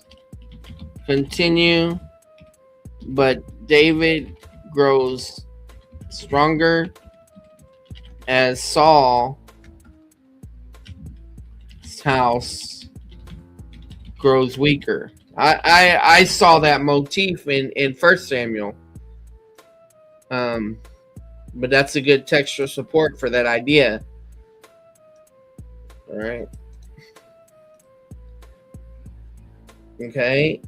continue, but David grows stronger as Saul's house grows weaker. I saw that motif in 1 Samuel. But that's a good textual support for that idea. All right. Okay.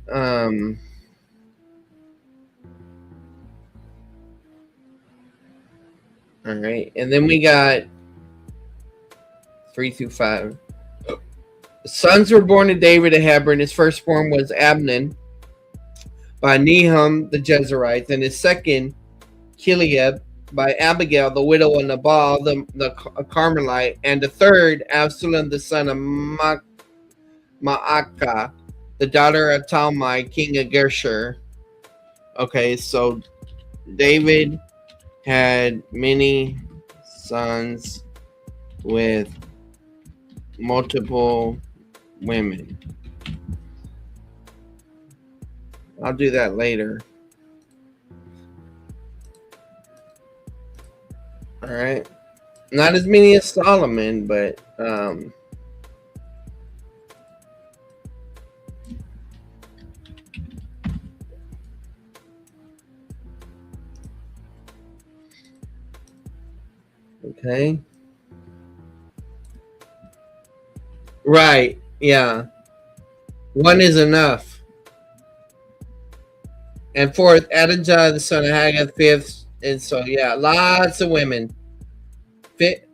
All right, and then we got 3 through 5. Sons were born to David at Hebron. His firstborn was Abnon by Nahum the Jezreelite, and his second, Kileab, by Abigail, the widow of Nabal, the Carmelite, and the third, Absalom, the son of Maacah, the daughter of Talmai, king of Geshur. Okay, so David had many sons with multiple women. I'll do that later. All right. Not as many as Solomon, but okay. Right. Yeah. One is enough. And fourth, Adonijah, the son of Haggith, fifth. And so, yeah, lots of women. Fifth,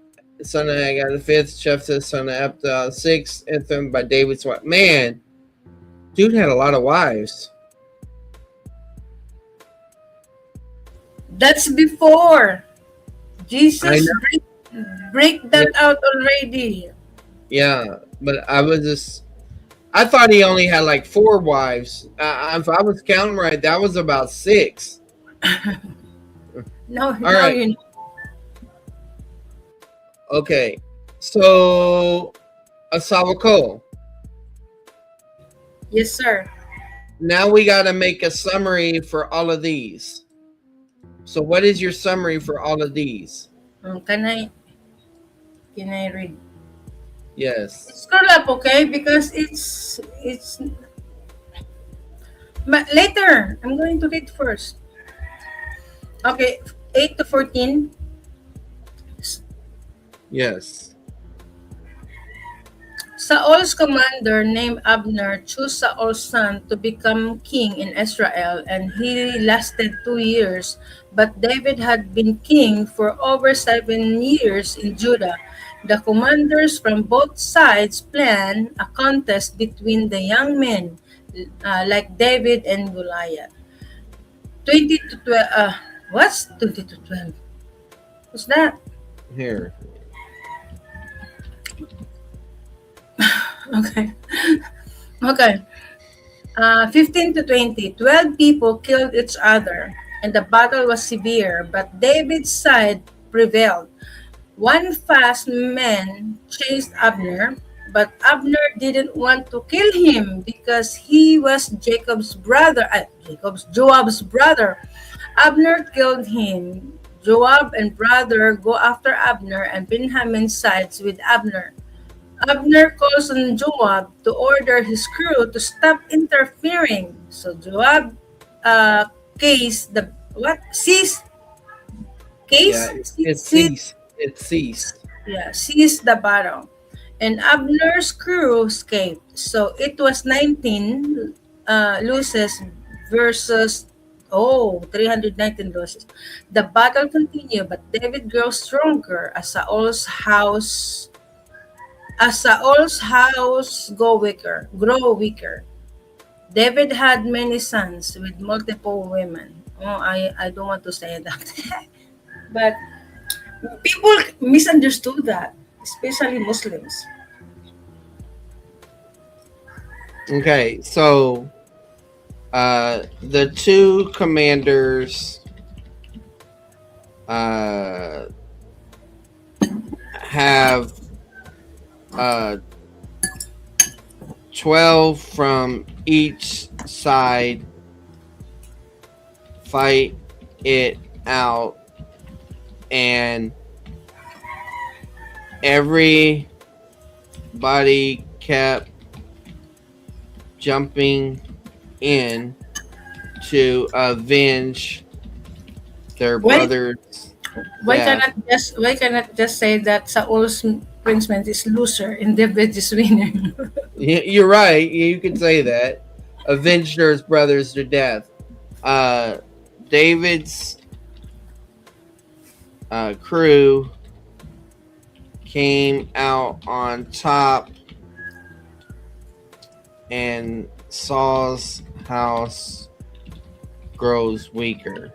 son of Haggith, the fifth, Shephah, son of Abdul, sixth, Itham by David's wife. Man, dude had a lot of wives. That's before. Jesus break that out already. Yeah, but I thought he only had like 4 wives. If I was counting right, that was about 6. No, all right. You know. Okay, so Asavako. Yes, sir. Now we got to make a summary for all of these. So what is your summary for all of these? Can I read? Yes. Scroll up, okay? Because it's. But later, I'm going to read first. Okay, 8 to 14. Yes. Saul's commander named Abner chose Saul's son to become king in Israel, and he lasted 2 years. But David had been king for over 7 years in Judah. The commanders from both sides planned a contest between the young men, like David and Goliath. 20 to 12. What's 20 to 12? What's that? Here. Okay. Okay. 15 to 20, 12 people killed each other, and the battle was severe, but David's side prevailed. One fast man chased Abner, but Abner didn't want to kill him because he was Joab's brother. Abner killed him. Joab and brother go after Abner, and Benjamin sides with Abner. Abner calls on Joab to order his crew to stop interfering. So Joab case the what sees Yeah, case it sees, ceased. It ceased. yeah, sees the battle, and Abner's crew escaped. So it was 19 losses versus 319 losses. The battle continued, but David grows stronger as Saul's house grow weaker. David had many sons with multiple women. I don't want to say that. But people misunderstood that, especially Muslims. Okay, so the two commanders have uh 12 from each side fight it out, and everybody kept jumping in to avenge their Why brother's why death. cannot just say that Saul's princeman is loser and David is winner? You're right. You could say that. Avenged his brothers to death. Uh, David's crew came out on top, and Saul's house grows weaker.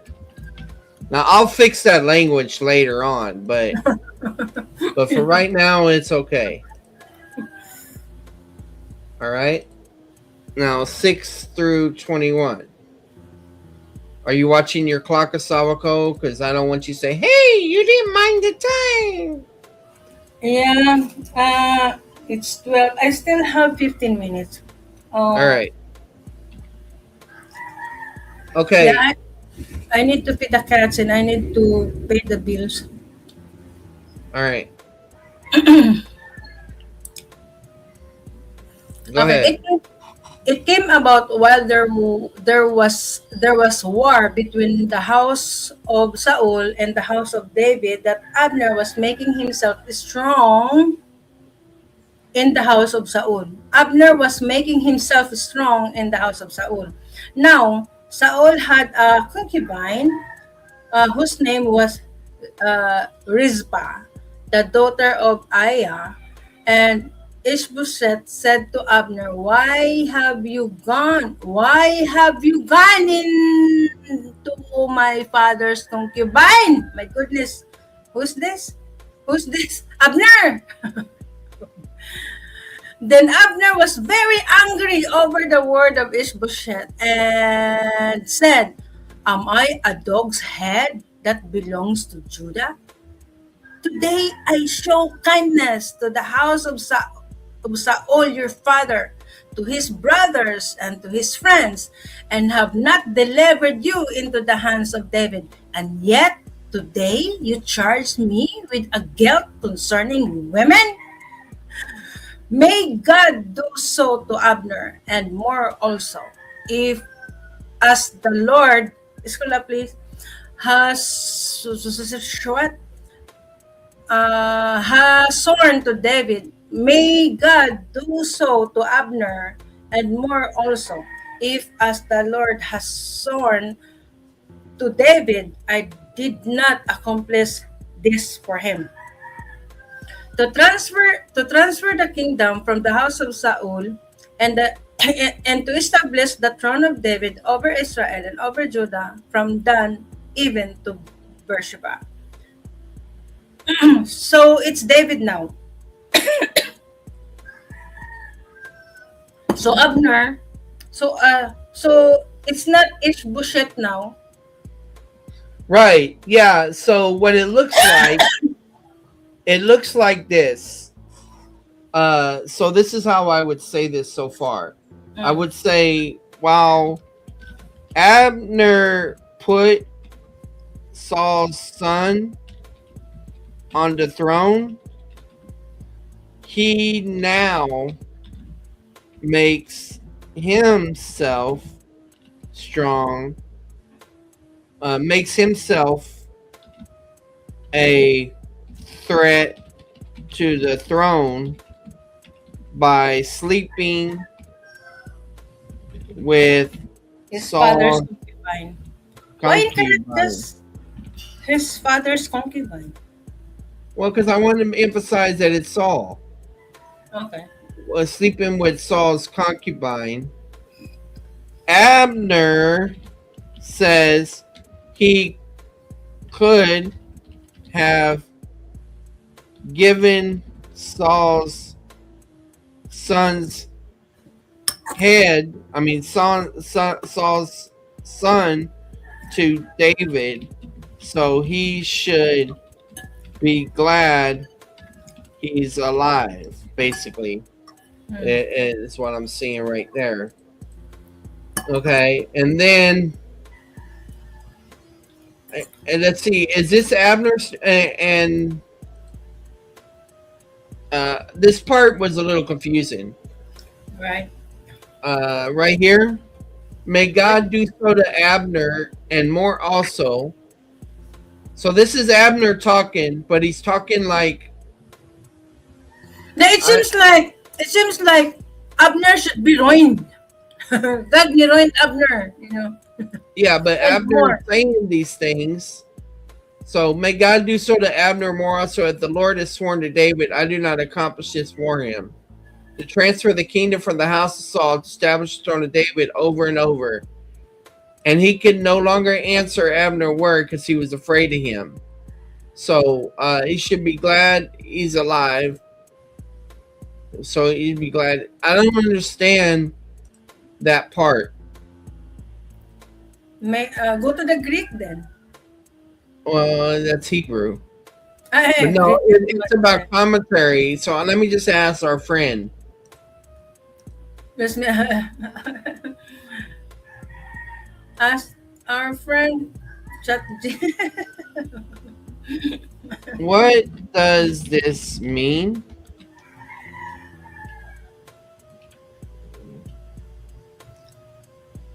Now I'll fix that language later on, but for right now it's okay. All right. Now 6 through 21. Are you watching your clock, Asawako? Because I don't want you to say, "Hey, you didn't mind the time." Yeah, it's 12. I still have 15 minutes. All Uh, right. yeah, Okay. I need to feed the cats and I need to pay the bills. All right. Go Okay, ahead. it came about while there was war between the house of Saul and the house of David, that Abner was making himself strong in the house of Saul. Abner was making himself strong in the house of Saul. Now, Saul had a concubine whose name was Rizpah, the daughter of Aiah, and Ishbosheth said to Abner, "Why have you gone? Why have you gone into my father's concubine?" My goodness, who's this? Who's this? Abner! Then Abner was very angry over the word of Ishbosheth and said, "Am I a dog's head that belongs to Judah? Today I show kindness to the house of Saul your father, to his brothers and to his friends, and have not delivered you into the hands of David. And yet today you charge me with a guilt concerning women? May God do so to Abner, and more also, if as the Lord, Iskola please, has what? has sworn to David, may God do so to Abner, and more also, if as the Lord has sworn to David, I did not accomplish this for him. To transfer the kingdom from the house of Saul and the and to establish the throne of David over Israel and over Judah from Dan even to Beersheba. So it's David now. So Abner, so it's not Ishbosheth now. Right. Yeah. So what it looks like this. So this is how I would say this so far. I Mm. would say while Abner put Saul's son on the throne, he now makes himself strong, makes himself a threat to the throne by sleeping with His father's Saul's concubine. Why cannot concubine. just his father's concubine? Well, because I want to emphasize that it's Saul Okay. was sleeping with Saul's concubine. Abner says he could have given Saul's son's head, Saul's son to David, so he should be glad he's alive, basically. Hmm. It's what I'm seeing right there. Okay, and then and let's see, is this Abner's? And this part was a little confusing. Right. Right here, may God do so to Abner and more also. So this is Abner talking, but he's talking like, Now it seems like Abner should be ruined. God ruined Abner, yeah, but and Abner is more. saying these things. So may God do so to Abner more also, as the Lord has sworn to David, I do not accomplish this for him. To transfer the kingdom from the house of Saul, to establish the throne of David over and over. And he could no longer answer Abner a word because he was afraid of him. So he should be glad he's alive. So he'd be glad. I don't understand that part. Go to the Greek then. Well, that's Hebrew. But Ah, no, Greek is it's much about better. commentary. So let me just ask our friend, Let's ask our friend Chat. what does this mean?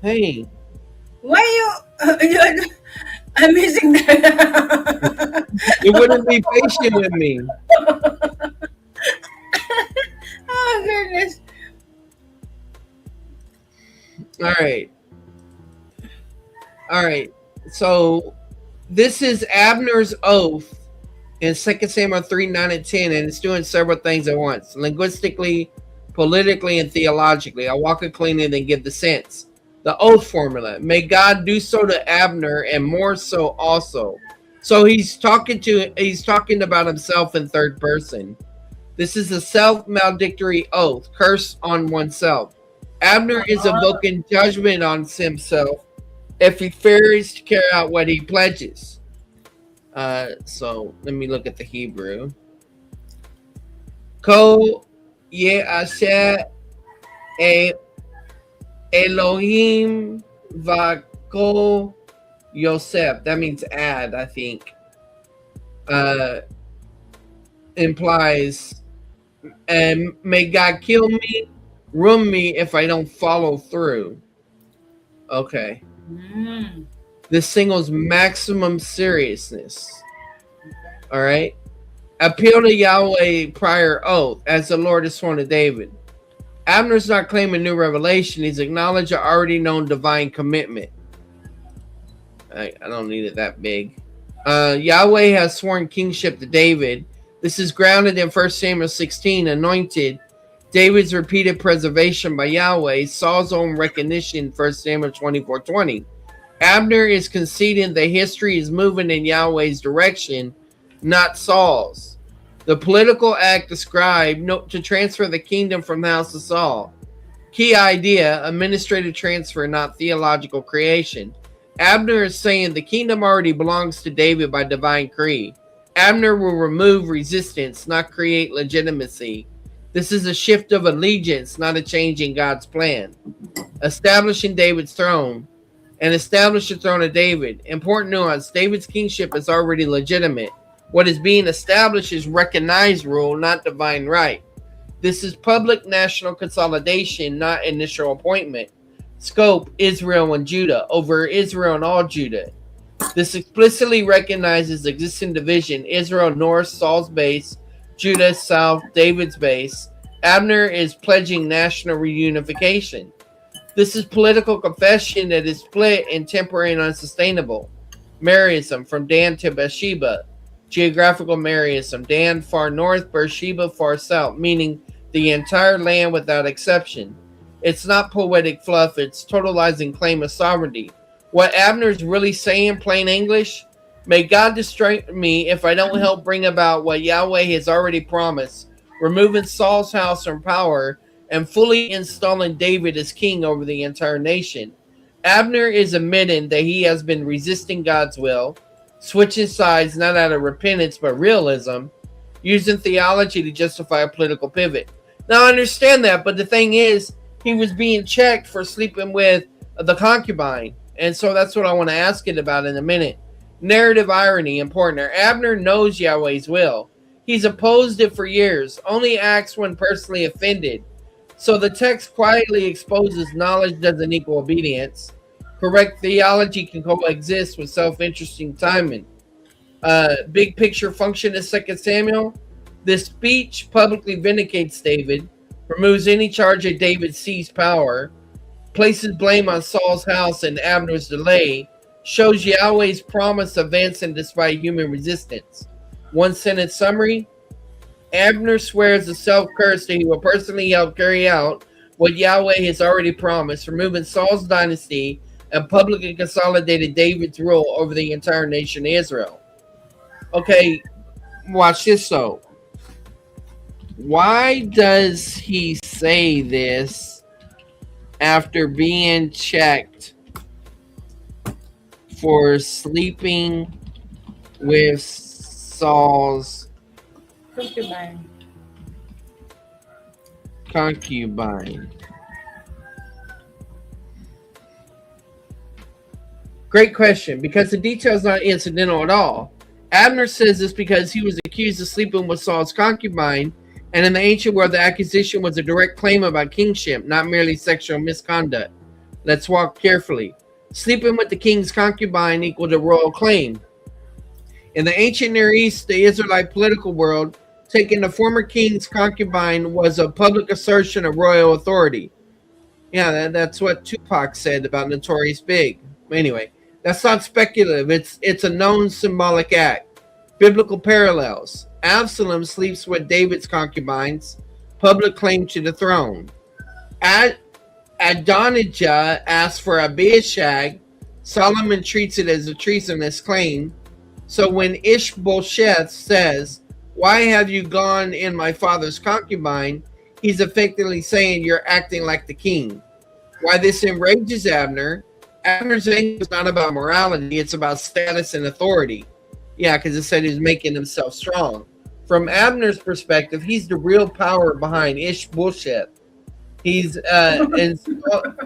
Hey, Why you amazing that? you wouldn't be patient with me. Oh goodness. All right. All right. So this is Abner's oath in 2 Samuel 3, 9, and 10, and it's doing several things at once. Linguistically, politically, and theologically. I'll walk it clean and then give the sense. The oath formula. May God do so to Abner and more so also. So he's talking about himself in third person. This is a self-maledictory oath, curse on oneself. Abner is Oh, invoking judgment on himself if he fails to carry out what he pledges. So let me look at the Hebrew. Ko ye asher e Elohim vako Yosef. That means add, I think. Implies, and may God kill me, ruin me if I don't follow through. Okay. mm, This signals maximum seriousness. okay. All right. Appeal to Yahweh prior oath, as the Lord has sworn to David. Abner's not claiming new revelation. He's acknowledged an already known divine commitment. I don't need it that big. Yahweh has sworn kingship to David. This is grounded in 1 Samuel 16, anointed. David's repeated preservation by Yahweh. Saul's own recognition, 1 Samuel 24:20. Abner is conceding that history is moving in Yahweh's direction, not Saul's. The political act described to transfer the kingdom from the house of Saul. Key idea, administrative transfer, not theological creation. Abner is saying the kingdom already belongs to David by divine decree. Abner will remove resistance, not create legitimacy. This is a shift of allegiance, not a change in God's plan. Establishing David's throne. And establish the throne of David. Important nuance, David's kingship is already legitimate. What is being established is recognized rule, not divine right. This is public national consolidation, not initial appointment. Scope, Israel and Judah, over Israel and all Judah. This explicitly recognizes existing division, Israel north, Saul's base, Judah south, David's base. Abner is pledging national reunification. This is political confession that is split and temporary and unsustainable. Maryism, from Dan to Beersheba. Geographical Maryism, Dan far north, Beersheba far south, meaning the entire land without exception. It's not poetic fluff, it's totalizing claim of sovereignty. What Abner's really saying, plain English, may God destroy me if I don't help bring about what Yahweh has already promised, removing Saul's house from power and fully installing David as king over the entire nation. Abner is admitting that he has been resisting God's will, switching sides not out of repentance but realism, using theology to justify a political pivot. Now I understand that, but the thing is, he was being checked for sleeping with the concubine. And so that's what I want to ask it about in a minute. Narrative irony, important. Abner knows Yahweh's will. He's opposed it for years, only acts when personally offended. So the text quietly exposes knowledge doesn't equal obedience. Correct theology can coexist with self-interesting timing. Big picture function of 2 Samuel. This speech publicly vindicates David, removes any charge of David seized power, places blame on Saul's house and Abner's delay, shows Yahweh's promise advancing despite human resistance. One sentence summary. Abner swears a self-curse that he will personally help carry out what Yahweh has already promised, removing Saul's dynasty and publicly consolidated David's rule over the entire nation of Israel. Okay, watch this though. Why does he say this after being checked for sleeping with Saul's concubine? Great question, because the detail is not incidental at all. Abner says this because he was accused of sleeping with Saul's concubine, and in the ancient world, the accusation was a direct claim about kingship, not merely sexual misconduct. Let's walk carefully. Sleeping with the king's concubine equaled a royal claim. In the ancient Near East, the Israelite political world, taking the former king's concubine was a public assertion of royal authority. Yeah, that's what Tupac said about Notorious Big. Anyway, that's not speculative. It's a known symbolic act. Biblical parallels. Absalom sleeps with David's concubines. Public claim to the throne. Adonijah asks for Abishag. Solomon treats it as a treasonous claim. So when Ishbosheth says, "Why have you gone in my father's concubine?" he's effectively saying you're acting like the king. Why this enrages Abner? Abner's anger is not about morality, it's about status and authority. Yeah, because it said he's making himself strong. From Abner's perspective, he's the real power behind Ishbosheth. He's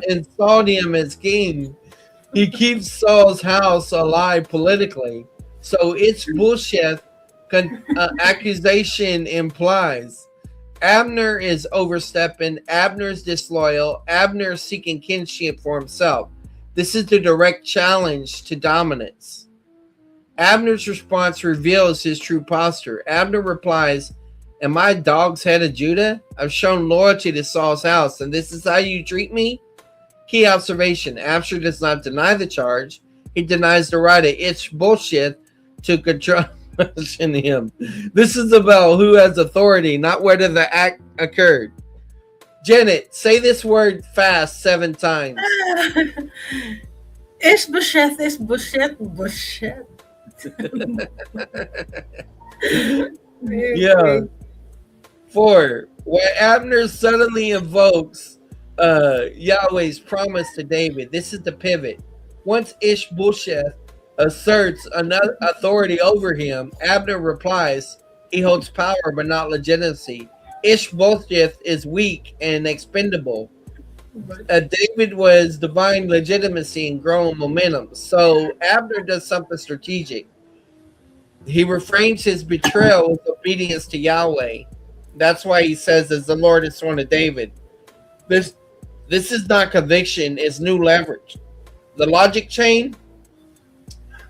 installed him as king. He keeps Saul's house alive politically. So Ishbosheth accusation implies Abner is overstepping, Abner's disloyal, Abner seeking kinship for himself. This is the direct challenge to dominance. Abner's response reveals his true posture. Abner replies, "Am I dog's head of Judah? I've shown loyalty to Saul's house, and this is how you treat me?" Key observation: Abner does not deny the charge. He denies the right of Ishbosheth to control him. This is about who has authority, not whether the act occurred. Janet, say this word fast 7 times. Ishbosheth, Ishbosheth, Bosheth. Yeah. 4. When Abner suddenly invokes Yahweh's promise to David, this is the pivot. Once Ishbosheth asserts another authority over him, Abner replies he holds power but not legitimacy. Ishbosheth is weak and expendable. David was divine legitimacy and growing momentum. So Abner does something strategic. He refrains his betrayal with obedience to Yahweh. That's why he says, "As the Lord has sworn to David." This is not conviction; it's new leverage. The logic chain.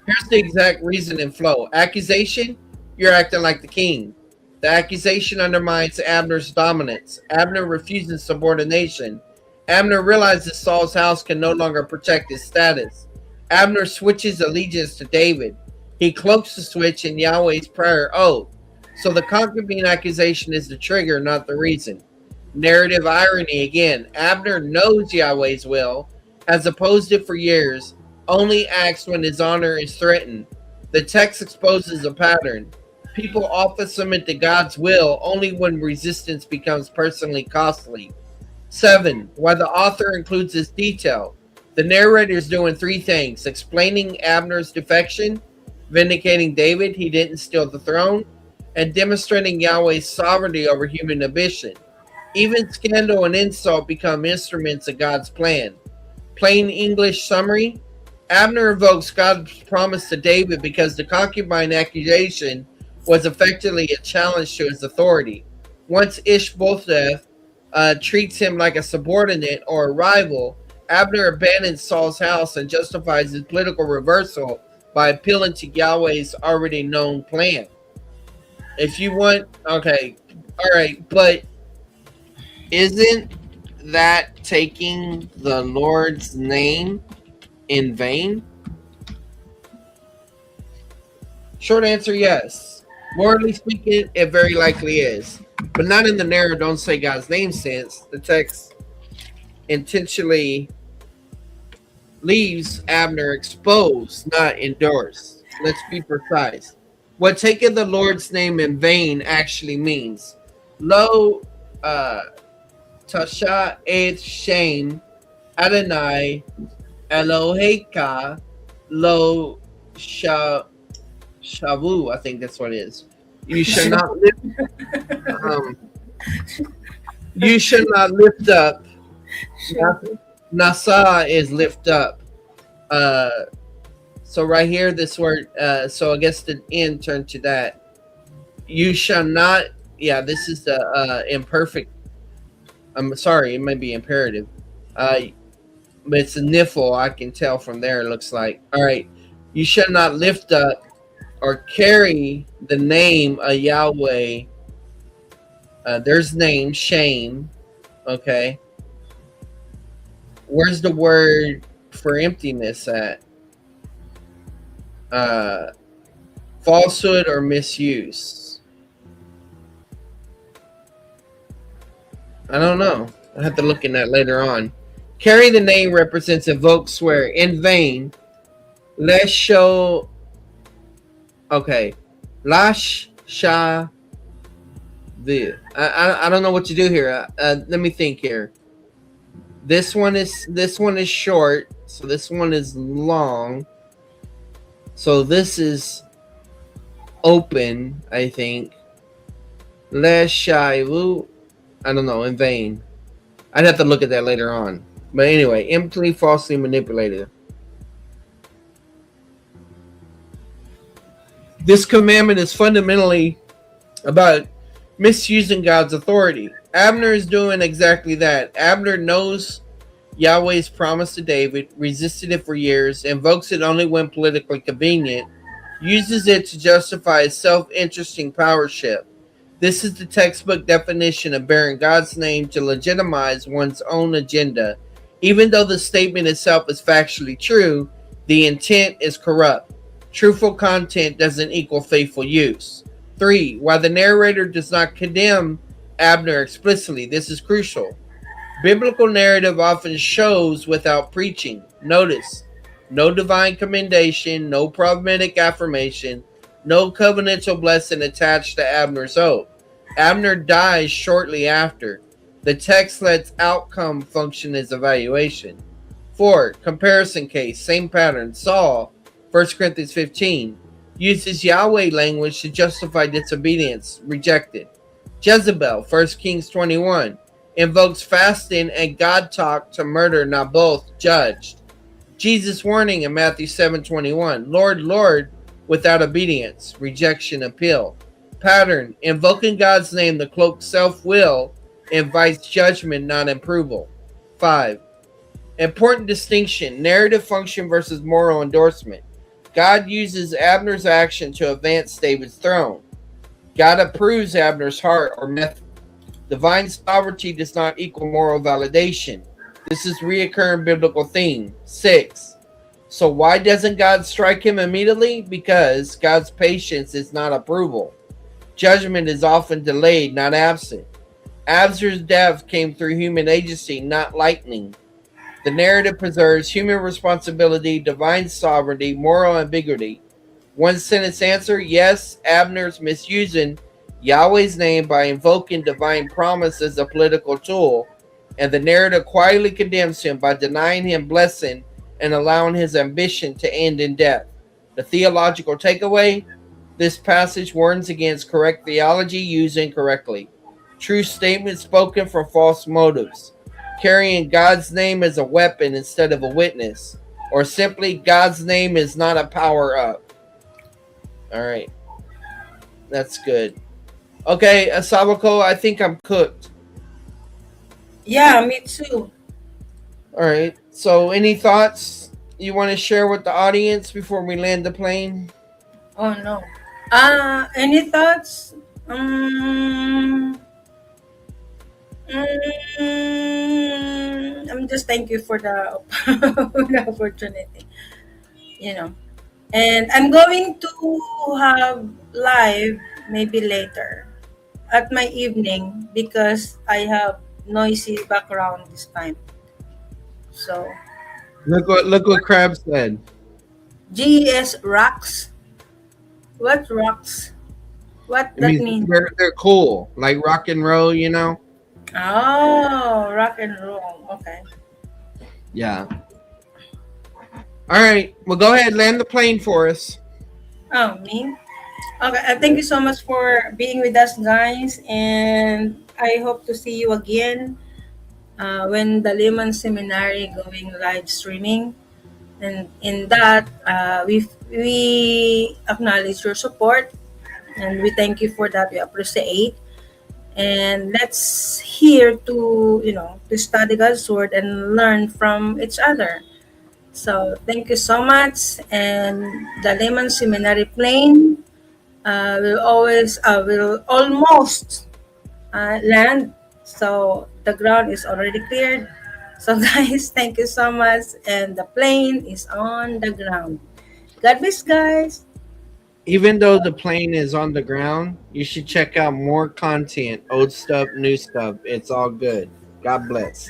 Here's the exact reason and flow. Accusation: you're acting like the king. The accusation undermines Abner's dominance. Abner refuses subordination. Abner realizes Saul's house can no longer protect his status. Abner switches allegiance to David. He cloaks the switch in Yahweh's prior oath. So the concubine accusation is the trigger, not the reason. Narrative irony again. Abner knows Yahweh's will, has opposed it for years, only acts when his honor is threatened. The text exposes a pattern. People often submit to God's will only when resistance becomes personally costly. 7. Why the author includes this detail. The narrator is doing 3 things: explaining Abner's defection, vindicating David, he didn't steal the throne, and demonstrating Yahweh's sovereignty over human ambition. Even scandal and insult become instruments of God's plan. Plain English summary: Abner invokes God's promise to David because the concubine accusation was effectively a challenge to his authority. Once Ishbosheth treats him like a subordinate or a rival, Abner abandons Saul's house and justifies his political reversal by appealing to Yahweh's already known plan. If you want, okay, all right, but isn't that taking the Lord's name in vain? Short answer, yes. Morally speaking, it very likely is, but not in the narrow "don't say God's name" sense. The text intentionally leaves Abner exposed, not endorsed. Let's be precise. What taking the Lord's name in vain actually means: Lo tasha et shem Adonai Eloheka lo shavu. I think that's what it is. You shall not lift. You shall not lift up. Nasa is lift up. So right here, this word. So I guess the end turned to that. You shall not. Yeah, this is the imperfect. I'm sorry, it may be imperative. But it's a niffle. I can tell from there. It looks like. All right. You shall not lift up or carry the name of Yahweh. There's name, shame. Okay. Where's the word for emptiness at? Falsehood or misuse? I don't know. I have to look in that later on. Carry the name represents evoke, swear in vain. Let's show. Okay, lash sha the. I don't know what to do here. Let me think here. This one is short, so this one is long. So this is open, I think. Le shaivu. I don't know. In vain. I'd have to look at that later on. But anyway, empty, falsely manipulated. This commandment is fundamentally about misusing God's authority. Abner is doing exactly that. Abner knows Yahweh's promise to David, resisted it for years, invokes it only when politically convenient, uses it to justify a self-interesting power shift. This is the textbook definition of bearing God's name to legitimize one's own agenda. Even though the statement itself is factually true, the intent is corrupt. Truthful content doesn't equal faithful use. 3. While the narrator does not condemn Abner explicitly, this is crucial. Biblical narrative often shows without preaching. Notice, no divine commendation, no prophetic affirmation, no covenantal blessing attached to Abner's oath. Abner dies shortly after. The text lets outcome function as evaluation. 4. Comparison case, same pattern. Saul, 1 Corinthians 15, uses Yahweh language to justify disobedience, rejected. Jezebel, 1 Kings 21, invokes fasting and God talk to murder Naboth, judged. Jesus' warning in Matthew 7:21, Lord, Lord, without obedience, rejection, appeal. Pattern, invoking God's name to cloak self-will invites judgment, not approval. 5. Important distinction, narrative function versus moral endorsement. God uses Abner's action to advance David's throne. God approves Abner's heart or method. Divine sovereignty does not equal moral validation. This is reoccurring biblical theme. 6. So why doesn't God strike him immediately? Because God's patience is not approval. Judgment is often delayed, not absent. Abner's death came through human agency, not lightning. The narrative preserves human responsibility, divine sovereignty, moral ambiguity. One sentence answer, yes, Abner's misusing Yahweh's name by invoking divine promise as a political tool, and the narrative quietly condemns him by denying him blessing and allowing his ambition to end in death. The theological takeaway, this passage warns against correct theology used incorrectly. True statements spoken from false motives. Carrying God's name as a weapon instead of a witness. Or simply, God's name is not a power-up. Alright. That's good. Okay, Asabako, I think I'm cooked. Yeah, me too. Alright, so any thoughts you want to share with the audience before we land the plane? Oh no. Any thoughts? I'm just thank you for the, for the opportunity. You know. And I'm going to have live maybe later at my evening because I have noisy background this time. So Look what Crab said. GES rocks. What rocks? What It that means mean? they're cool, like rock and roll, you know? Oh, rock and roll. Okay. Yeah. All right. Well, go ahead, land the plane for us. Oh, me? Okay. Thank you so much for being with us, guys. And I hope to see you again when the Lehman Seminary going live streaming. And in that, we acknowledge your support and we thank you for that. We appreciate. And let's here to study God's word and learn from each other. So thank you so much. And the Layman Seminary plane will almost land. So the ground is already cleared. So guys, thank you so much. And the plane is on the ground. God bless, guys. Even though the plane is on the ground, you should check out more content, old stuff, new stuff. It's all good. God bless.